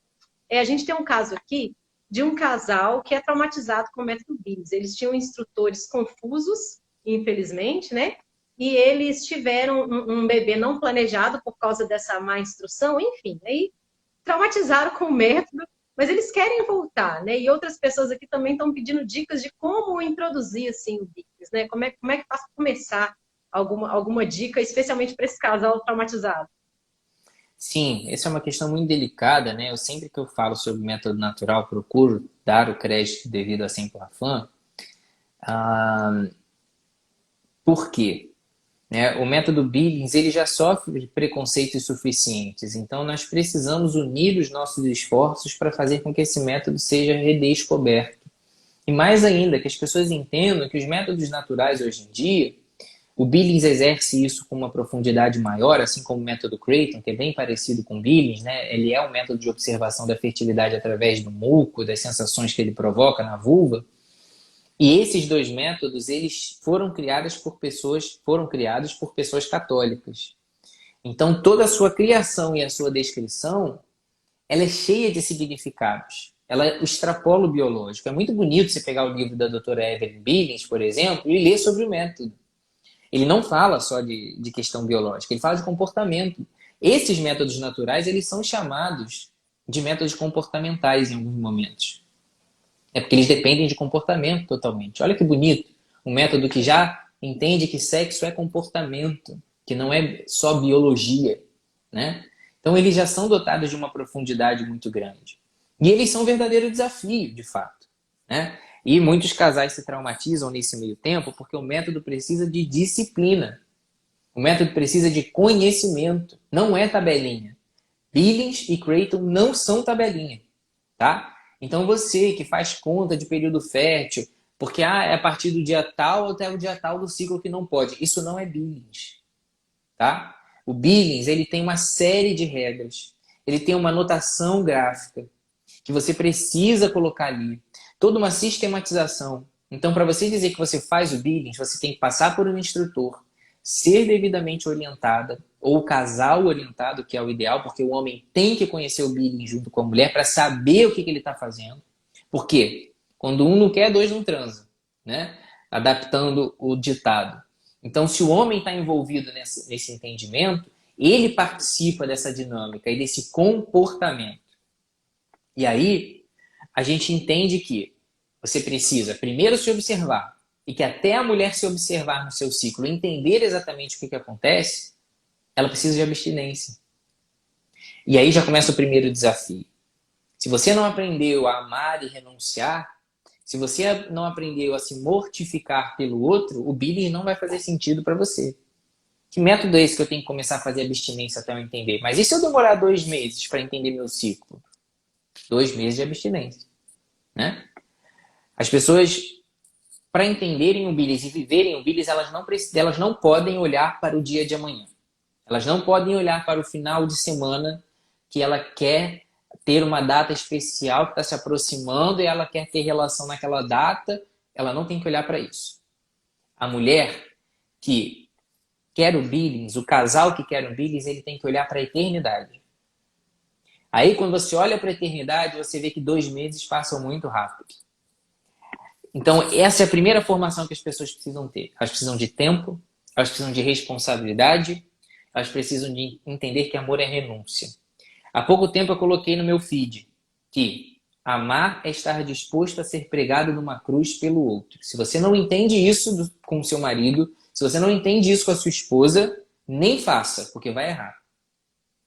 a gente tem um caso aqui de um casal que é traumatizado com o método Billings. Eles tinham instrutores confusos, infelizmente, né? E eles tiveram um bebê não planejado por causa dessa má instrução, enfim, aí traumatizaram com o método, mas eles querem voltar, né? E outras pessoas aqui também estão pedindo dicas de como introduzir assim o Billings, né? Como é que faz para começar? Alguma dica, especialmente para esse casal traumatizado? Sim, essa é uma questão muito delicada, né? Eu sempre que eu falo sobre método natural, procuro dar o crédito devido a Saint Lafan. Por quê? O método Billings, ele já sofre preconceitos suficientes, então nós precisamos unir os nossos esforços para fazer com que esse método seja redescoberto. E mais ainda, que as pessoas entendam que os métodos naturais hoje em dia, o Billings exerce isso com uma profundidade maior, assim como o método Creighton, que é bem parecido com o Billings, né? Ele é um método de observação da fertilidade através do muco, das sensações que ele provoca na vulva. E esses dois métodos, eles foram criados por pessoas católicas. Então, toda a sua criação e a sua descrição, ela é cheia de significados. Ela extrapola o biológico. É muito bonito você pegar o livro da doutora Evelyn Billings, por exemplo, e ler sobre o método. Ele não fala só de questão biológica, ele fala de comportamento. Esses métodos naturais, eles são chamados de métodos comportamentais em alguns momentos. É porque eles dependem de comportamento totalmente. Olha que bonito. Um método que já entende que sexo é comportamento, que não é só biologia, né? Então eles já são dotados de uma profundidade muito grande. E eles são um verdadeiro desafio, de fato, né? E muitos casais se traumatizam nesse meio tempo porque o método precisa de disciplina. O método precisa de conhecimento. Não é tabelinha. Billings e Creighton não são tabelinha, tá? Então você que faz conta de período fértil, porque é a partir do dia tal até o dia tal do ciclo que não pode. Isso não é Billings, tá? O Billings, ele tem uma série de regras. Ele tem uma notação gráfica que você precisa colocar ali. Toda uma sistematização. Então, para você dizer que você faz o Billings, você tem que passar por um instrutor, ser devidamente orientada, ou o casal orientado, que é o ideal, porque o homem tem que conhecer o Billings junto com a mulher para saber o que ele está fazendo. Por quê? Quando um não quer, dois não transam, né? Adaptando o ditado. Então, se o homem está envolvido nesse entendimento, ele participa dessa dinâmica e desse comportamento. E aí, a gente entende que você precisa primeiro se observar e que até a mulher se observar no seu ciclo, entender exatamente o que acontece, ela precisa de abstinência. E aí já começa o primeiro desafio. Se você não aprendeu a amar e renunciar, se você não aprendeu a se mortificar pelo outro, o Billy não vai fazer sentido para você. Que método é esse que eu tenho que começar a fazer abstinência até eu entender? Mas e se eu demorar 2 meses para entender meu ciclo? 2 meses de abstinência, né? As pessoas, para entenderem o Billy e viverem o Billy, elas não podem olhar para o dia de amanhã. Elas não podem olhar para o final de semana que ela quer ter uma data especial que está se aproximando e ela quer ter relação naquela data. Ela não tem que olhar para isso. A mulher que quer o Billings, o casal que quer o Billings, ele tem que olhar para a eternidade. Aí, quando você olha para a eternidade, você vê que 2 meses passam muito rápido. Então, essa é a primeira formação que as pessoas precisam ter. Elas precisam de tempo, elas precisam de responsabilidade, elas precisam de entender que amor é renúncia. Há pouco tempo eu coloquei no meu feed que amar é estar disposto a ser pregado numa cruz pelo outro. Se você não entende isso com o seu marido, se você não entende isso com a sua esposa, nem faça, porque vai errar.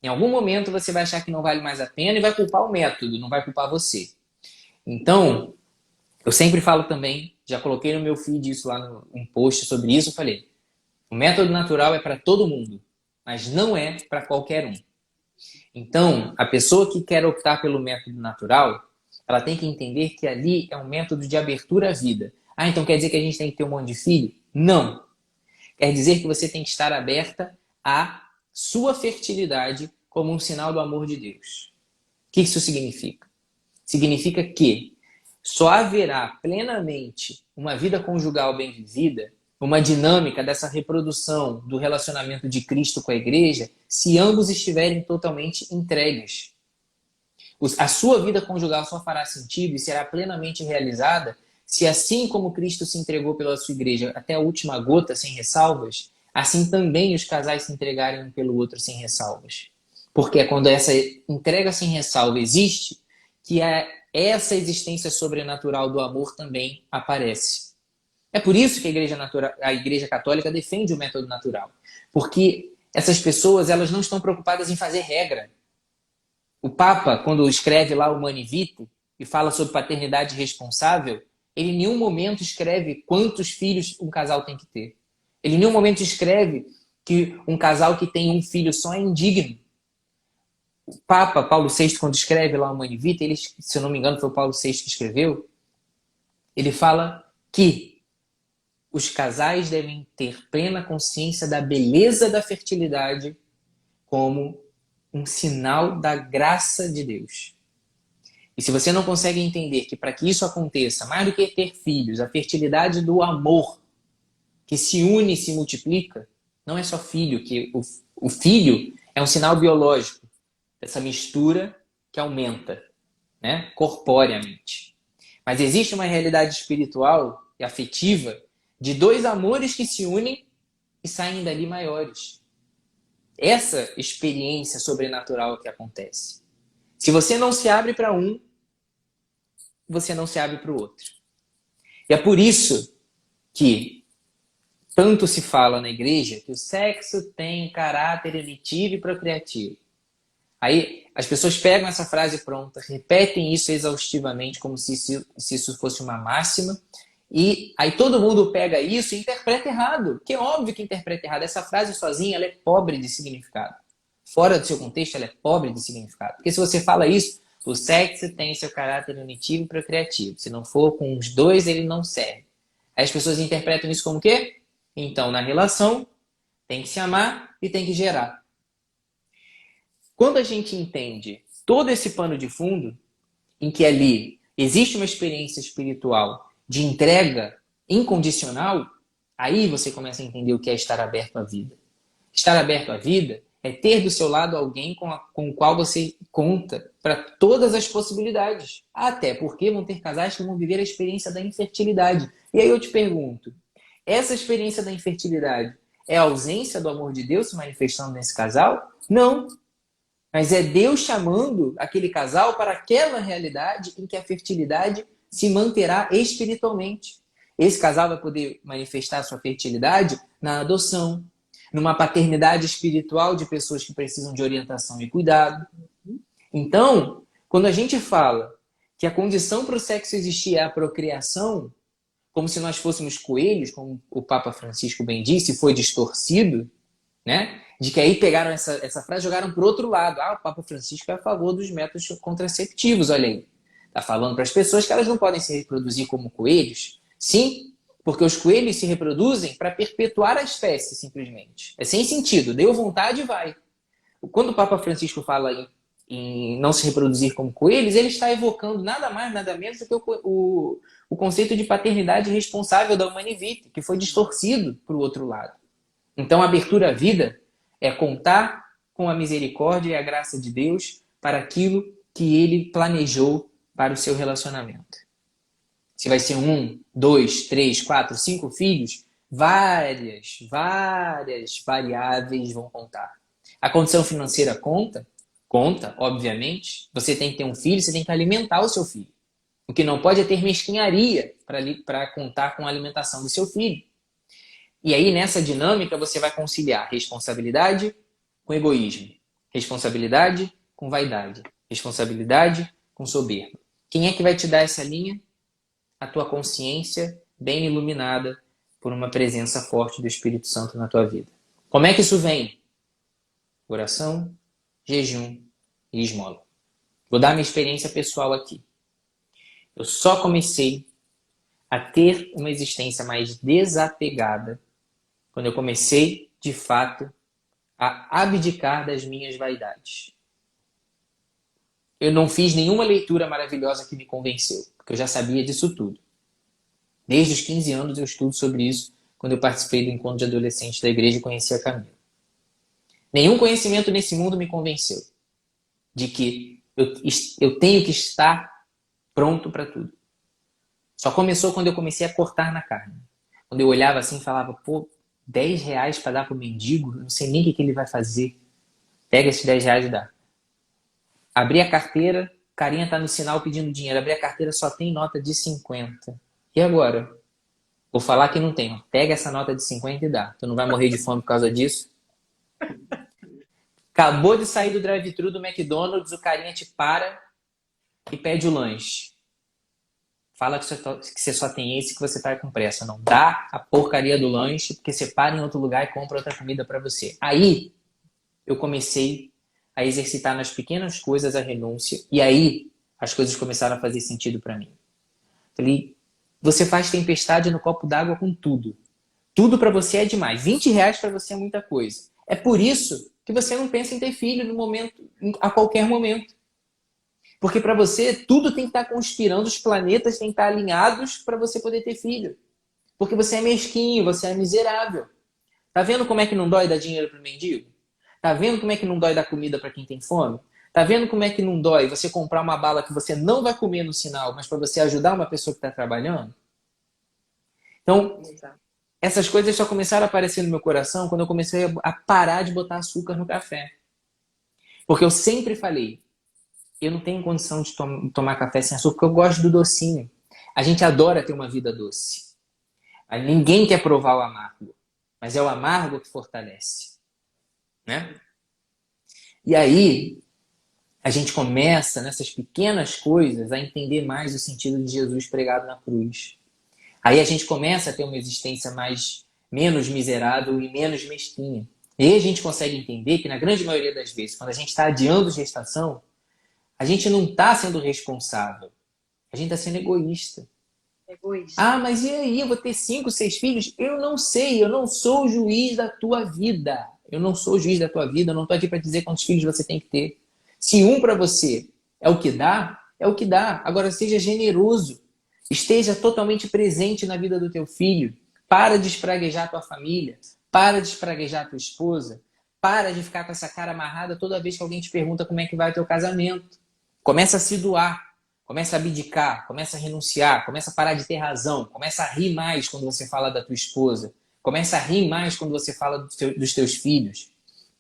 Em algum momento você vai achar que não vale mais a pena e vai culpar o método, não vai culpar você. Então, eu sempre falo também, já coloquei no meu feed isso lá um post sobre isso, eu falei, o método natural é para todo mundo, mas não é para qualquer um. Então, a pessoa que quer optar pelo método natural, ela tem que entender que ali é um método de abertura à vida. Ah, então quer dizer que a gente tem que ter um monte de filho? Não. Quer dizer que você tem que estar aberta à sua fertilidade como um sinal do amor de Deus. O que isso significa? Significa que só haverá plenamente uma vida conjugal bem vivida, uma dinâmica dessa reprodução do relacionamento de Cristo com a igreja, se ambos estiverem totalmente entregues. A sua vida conjugal só fará sentido e será plenamente realizada se, assim como Cristo se entregou pela sua igreja até a última gota sem ressalvas, assim também os casais se entregarem um pelo outro sem ressalvas. Porque é quando essa entrega sem ressalva existe que essa existência sobrenatural do amor também aparece. É por isso que a Igreja Católica defende o método natural. Porque essas pessoas elas não estão preocupadas em fazer regra. O Papa, quando escreve lá o Humanae Vitae e fala sobre paternidade responsável, ele em nenhum momento escreve quantos filhos um casal tem que ter. Ele em nenhum momento escreve que um casal que tem um filho só é indigno. O Papa Paulo VI, quando escreve lá o Humanae Vitae, ele, se eu não me engano foi o Paulo VI que escreveu, ele fala que os casais devem ter plena consciência da beleza da fertilidade como um sinal da graça de Deus. E se você não consegue entender que para que isso aconteça, mais do que ter filhos, a fertilidade do amor que se une e se multiplica, não é só filho, que o filho é um sinal biológico dessa mistura que aumenta, né, corporeamente. Mas existe uma realidade espiritual e afetiva de 2 amores que se unem e saem dali maiores. Essa experiência sobrenatural que acontece. Se você não se abre para um, você não se abre para o outro. E é por isso que tanto se fala na igreja que o sexo tem caráter eletivo e procriativo. Aí as pessoas pegam essa frase pronta, repetem isso exaustivamente, como se isso fosse uma máxima, e aí todo mundo pega isso e interpreta errado, que é óbvio que interpreta errado. Essa frase sozinha, ela é pobre de significado. Fora do seu contexto, ela é pobre de significado. Porque se você fala isso, o sexo tem seu caráter unitivo e procreativo. Se não for com os dois, ele não serve. Aí as pessoas interpretam isso como o quê? Então, na relação, tem que se amar e tem que gerar. Quando a gente entende todo esse pano de fundo, em que ali existe uma experiência espiritual de entrega incondicional, aí você começa a entender o que é estar aberto à vida. Estar aberto à vida é ter do seu lado alguém com o qual você conta para todas as possibilidades. Até porque vão ter casais que vão viver a experiência da infertilidade. E aí eu te pergunto, essa experiência da infertilidade é a ausência do amor de Deus se manifestando nesse casal? Não. Mas é Deus chamando aquele casal para aquela realidade em que a fertilidade se manterá espiritualmente. Esse casal vai poder manifestar sua fertilidade na adoção, numa paternidade espiritual de pessoas que precisam de orientação e cuidado. Então, quando a gente fala que a condição para o sexo existir é a procriação, como se nós fôssemos coelhos, como o Papa Francisco bem disse, foi distorcido, né? De que aí pegaram essa frase e jogaram para o outro lado. Ah, o Papa Francisco é a favor dos métodos contraceptivos, olha aí. Está falando para as pessoas que elas não podem se reproduzir como coelhos. Sim, porque os coelhos se reproduzem para perpetuar a espécie, simplesmente. É sem sentido. Deu vontade e vai. Quando o Papa Francisco fala em não se reproduzir como coelhos, ele está evocando nada mais, nada menos do que o conceito de paternidade responsável da Humanivite, que foi distorcido para o outro lado. Então, a abertura à vida é contar com a misericórdia e a graça de Deus para aquilo que Ele planejou para o seu relacionamento. Se vai ser 1, 2, 3, 4, 5 filhos, várias variáveis vão contar. A condição financeira conta, obviamente. Você tem que ter um filho, você tem que alimentar o seu filho. O que não pode é ter mesquinharia para contar com a alimentação do seu filho. E aí, nessa dinâmica, você vai conciliar responsabilidade com egoísmo, responsabilidade com vaidade, responsabilidade com soberba. Quem é que vai te dar essa linha? A tua consciência bem iluminada por uma presença forte do Espírito Santo na tua vida. Como é que isso vem? Oração, jejum e esmola. Vou dar minha experiência pessoal aqui. Eu só comecei a ter uma existência mais desapegada quando eu comecei, de fato, a abdicar das minhas vaidades. Eu não fiz nenhuma leitura maravilhosa que me convenceu, porque eu já sabia disso tudo. Desde os 15 anos eu estudo sobre isso, quando eu participei do encontro de adolescentes da igreja e conheci a Camila. Nenhum conhecimento nesse mundo me convenceu de que eu tenho que estar pronto para tudo. Só começou quando eu comecei a cortar na carne. Quando eu olhava assim e falava, pô, R$10 para dar para o mendigo, eu não sei nem o que ele vai fazer. Pega esses R$10 e dá. Abri a carteira, o carinha tá no sinal pedindo dinheiro. Abri a carteira, só tem nota de 50. E agora? Vou falar que não tem. Pega essa nota de 50 e dá. Tu não vai morrer de fome por causa disso? Acabou de sair do drive-thru do McDonald's, o carinha te para e pede o lanche. Fala que você só tem esse, que você tá com pressa. Não dá a porcaria do lanche, porque você para em outro lugar e compra outra comida para você. Aí, eu comecei a exercitar nas pequenas coisas a renúncia. E aí, as coisas começaram a fazer sentido para mim. Falei, você faz tempestade no copo d'água com tudo. Tudo para você é demais. R$20 para você é muita coisa. É por isso que você não pensa em ter filho no momento, a qualquer momento. Porque para você, tudo tem que estar conspirando, os planetas têm que estar alinhados para você poder ter filho. Porque você é mesquinho, você é miserável. Tá vendo como é que não dói dar dinheiro para o mendigo? Tá vendo como é que não dói dar comida para quem tem fome? Tá vendo como é que não dói você comprar uma bala que você não vai comer no sinal, mas para você ajudar uma pessoa que está trabalhando? Então, essas coisas só começaram a aparecer no meu coração quando eu comecei a parar de botar açúcar no café. Porque eu sempre falei, eu não tenho condição de tomar café sem açúcar, porque eu gosto do docinho. A gente adora ter uma vida doce. Ninguém quer provar o amargo, mas é o amargo que fortalece. Né? E aí, a gente começa nessas pequenas coisas a entender mais o sentido de Jesus pregado na cruz. Aí a gente começa a ter uma existência menos miserável e menos mesquinha. E aí a gente consegue entender que, na grande maioria das vezes, quando a gente está adiando gestação, a gente não está sendo responsável. A gente está sendo egoísta. Egoísta. Ah, mas e aí? Eu vou ter 5, 6 filhos? Eu não sei, eu não sou o juiz da tua vida. Eu não sou o juiz da tua vida, eu não estou aqui para dizer quantos filhos você tem que ter. Se um para você é o que dá, é o que dá. Agora seja generoso. Esteja totalmente presente na vida do teu filho. Para de espraguejar a tua família. Para de espraguejar a tua esposa. Para de ficar com essa cara amarrada toda vez que alguém te pergunta como é que vai o teu casamento. Começa a se doar. Começa a abdicar. Começa a renunciar. Começa a parar de ter razão. Começa a rir mais quando você fala da tua esposa. Começa a rir mais quando você fala dos teus filhos.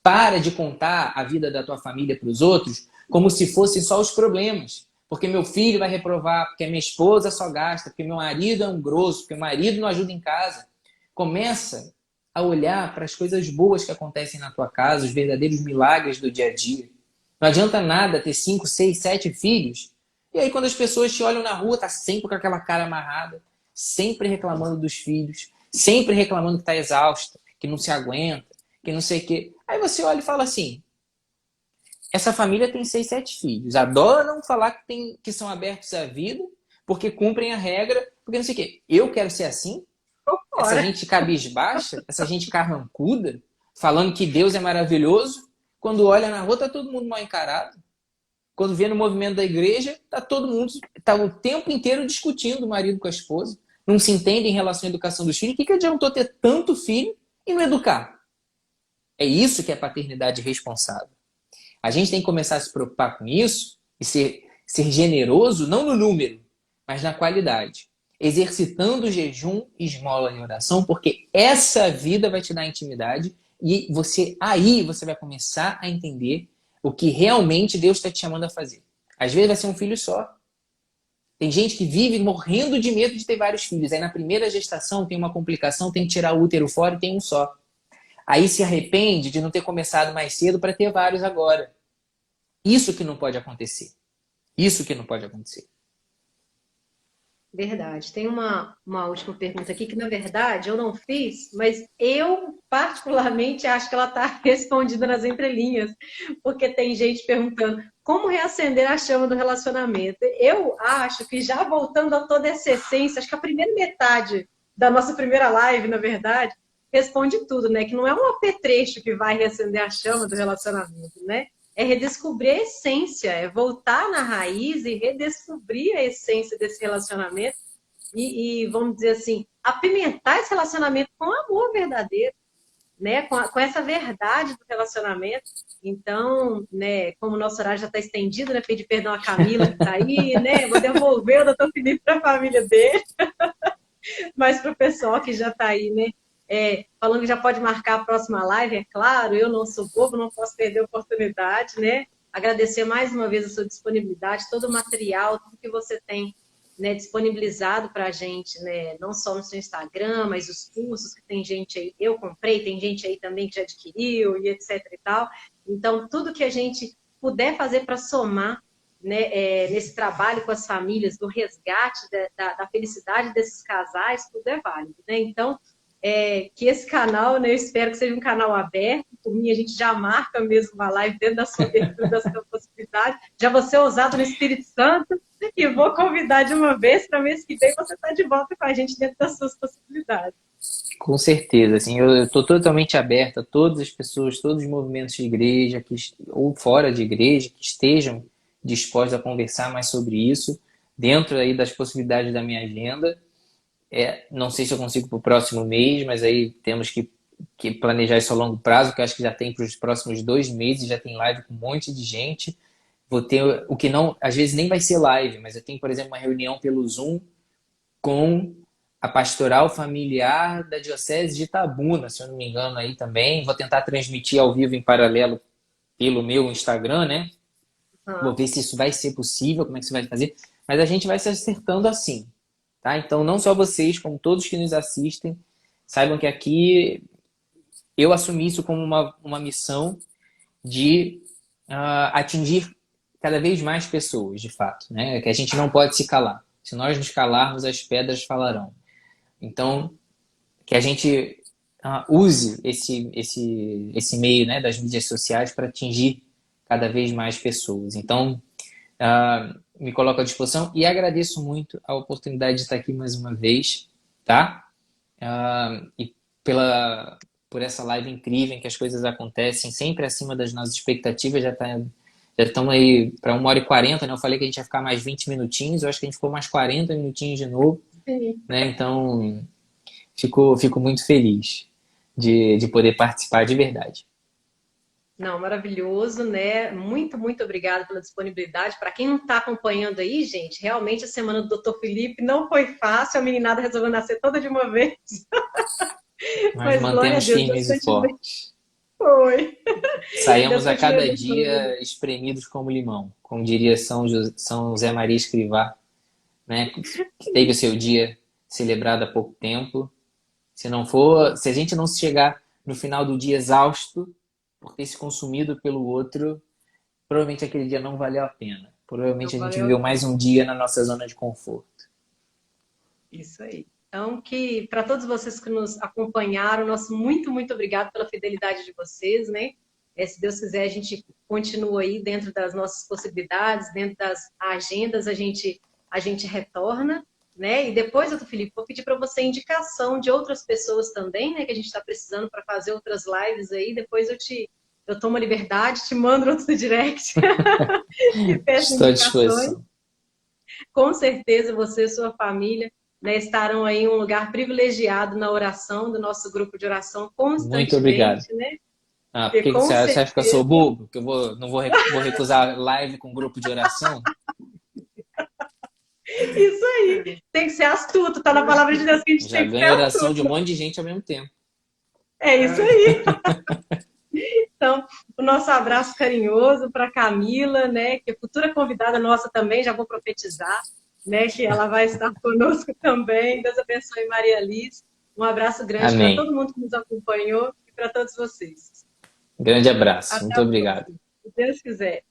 Para de contar a vida da tua família para os outros como se fossem só os problemas. Porque meu filho vai reprovar, porque minha esposa só gasta, porque meu marido é um grosso, porque meu marido não ajuda em casa. Começa a olhar para as coisas boas que acontecem na tua casa, os verdadeiros milagres do dia a dia. Não adianta nada ter 5, 6, 7 filhos. E aí quando as pessoas te olham na rua, tá sempre com aquela cara amarrada, sempre reclamando dos filhos, sempre reclamando que tá exausta, que não se aguenta, que não sei o quê. Aí você olha e fala assim, essa família tem 6, 7 filhos. Adoram falar que são abertos à vida, porque cumprem a regra, porque não sei o quê. Eu quero ser assim? Essa gente cabisbaixa, essa gente carrancuda, falando que Deus é maravilhoso, quando olha na rua tá todo mundo mal encarado. Quando vê no movimento da igreja, tá todo mundo tá o tempo inteiro discutindo o marido com a esposa, não se entende em relação à educação dos filhos. O que adiantou ter tanto filho e não educar? É isso que é paternidade responsável. A gente tem que começar a se preocupar com isso e ser generoso, não no número, mas na qualidade. Exercitando o jejum, esmola e oração, porque essa vida vai te dar intimidade e aí você vai começar a entender o que realmente Deus está te chamando a fazer. Às vezes vai ser um filho só. Tem gente que vive morrendo de medo de ter vários filhos. Aí na primeira gestação tem uma complicação, tem que tirar o útero fora e tem um só. Aí se arrepende de não ter começado mais cedo para ter vários agora. Isso que não pode acontecer. Isso que não pode acontecer. Verdade. Tem uma última pergunta aqui que, na verdade, eu não fiz, mas eu, particularmente, acho que ela está respondida nas entrelinhas, porque tem gente perguntando como reacender a chama do relacionamento. Eu acho que, já voltando a toda essa essência, acho que a primeira metade da nossa primeira live, na verdade, responde tudo, né? Que não é um apetrecho que vai reacender a chama do relacionamento, né? É redescobrir a essência, é voltar na raiz e redescobrir a essência desse relacionamento e vamos dizer assim, apimentar esse relacionamento com amor verdadeiro, né? Com essa verdade do relacionamento. Então, né, como o nosso horário já está estendido, né? Pedir perdão a Camila que está aí, né? Vou devolver o doutor Felipe para a família dele, mas para o pessoal que já está aí, né? Falando que já pode marcar a próxima live, é claro, eu não sou bobo, não posso perder a oportunidade, né? Agradecer mais uma vez a sua disponibilidade, todo o material, tudo que você tem, né, disponibilizado para a gente, né? Não só no seu Instagram, mas os cursos que tem gente aí, eu comprei, tem gente aí também que já adquiriu e etc e tal. Então, tudo que a gente puder fazer para somar, né, nesse trabalho com as famílias, do resgate da felicidade desses casais, tudo é válido, né? Então, que esse canal, né, eu espero que seja um canal aberto. Por mim, a gente já marca mesmo uma live dentro da sua abertura, da sua possibilidade. Já vou ser ousado no Espírito Santo e vou convidar de uma vez para mês que vem você estar de volta com a gente dentro das suas possibilidades. Com certeza, assim, eu estou totalmente aberto a todas as pessoas, todos os movimentos de igreja ou fora de igreja que estejam dispostos a conversar mais sobre isso, dentro aí das possibilidades da minha agenda. Não sei se eu consigo para o próximo mês, mas aí temos que planejar isso a longo prazo, que eu acho que já tem para os próximos 2 meses, já tem live com um monte de gente. Vou ter o que não, às vezes nem vai ser live, mas eu tenho, por exemplo, uma reunião pelo Zoom com a pastoral familiar da Diocese de Itabuna, se eu não me engano aí também. Vou tentar transmitir ao vivo em paralelo pelo meu Instagram, né? Vou ver se isso vai ser possível, como é que você vai fazer. Mas a gente vai se acertando assim. Tá? Então, não só vocês, como todos que nos assistem, saibam que aqui eu assumi isso como uma missão de atingir cada vez mais pessoas, de fato, né? Que a gente não pode se calar. Se nós nos calarmos, as pedras falarão. Então, que a gente use esse meio, né, das mídias sociais para atingir cada vez mais pessoas. Então, me coloco à disposição e agradeço muito a oportunidade de estar aqui mais uma vez, tá? E por essa live incrível em que as coisas acontecem sempre acima das nossas expectativas. Já estamos aí para 1h40, né? Eu falei que a gente ia ficar mais 20 minutinhos, eu acho que a gente ficou mais 40 minutinhos de novo, né? Então, fico muito feliz de poder participar de verdade. Não, maravilhoso, né? Muito, muito obrigada pela disponibilidade. Para quem não está acompanhando aí, gente, realmente a semana do Dr. Felipe não foi fácil, a meninada resolveu nascer toda de uma vez. Nós mantemos firmes e fortes. Foi. Saímos a cada dia espremidos como limão, como diria São José Maria Escrivá, né? Que teve o seu dia celebrado há pouco tempo. Se a gente não chegar no final do dia exausto por ter se consumido pelo outro, provavelmente aquele dia não valeu a pena. Provavelmente a gente viveu mais um dia na nossa zona de conforto. Isso aí. Então, que para todos vocês que nos acompanharam, nosso muito, muito obrigado pela fidelidade de vocês, né? Se Deus quiser, a gente continua aí dentro das nossas possibilidades, dentro das agendas, a gente retorna, né? E depois, doutor Felipe, vou pedir para você indicação de outras pessoas também, né? Que a gente está precisando para fazer outras lives aí. Depois eu tomo a liberdade, te mando outro direct. Estou à disposição. Com certeza você e sua família, né, estarão aí em um lugar privilegiado na oração, do nosso grupo de oração constantemente. Muito obrigado. Né? Por que você acha que eu sou bobo? Que eu não vou recusar live com grupo de oração? Isso aí. Tem que ser astuto, tá na palavra de Deus que a gente tem que ser astuto. Já ganha oração de um monte de gente ao mesmo tempo. É isso aí. Então, o nosso abraço carinhoso para Camila, né, que é futura convidada nossa também, já vou profetizar, né, que ela vai estar conosco também. Deus abençoe Maria Liz. Um abraço grande para todo mundo que nos acompanhou e para todos vocês. Grande abraço. Muito obrigado. Se Deus quiser.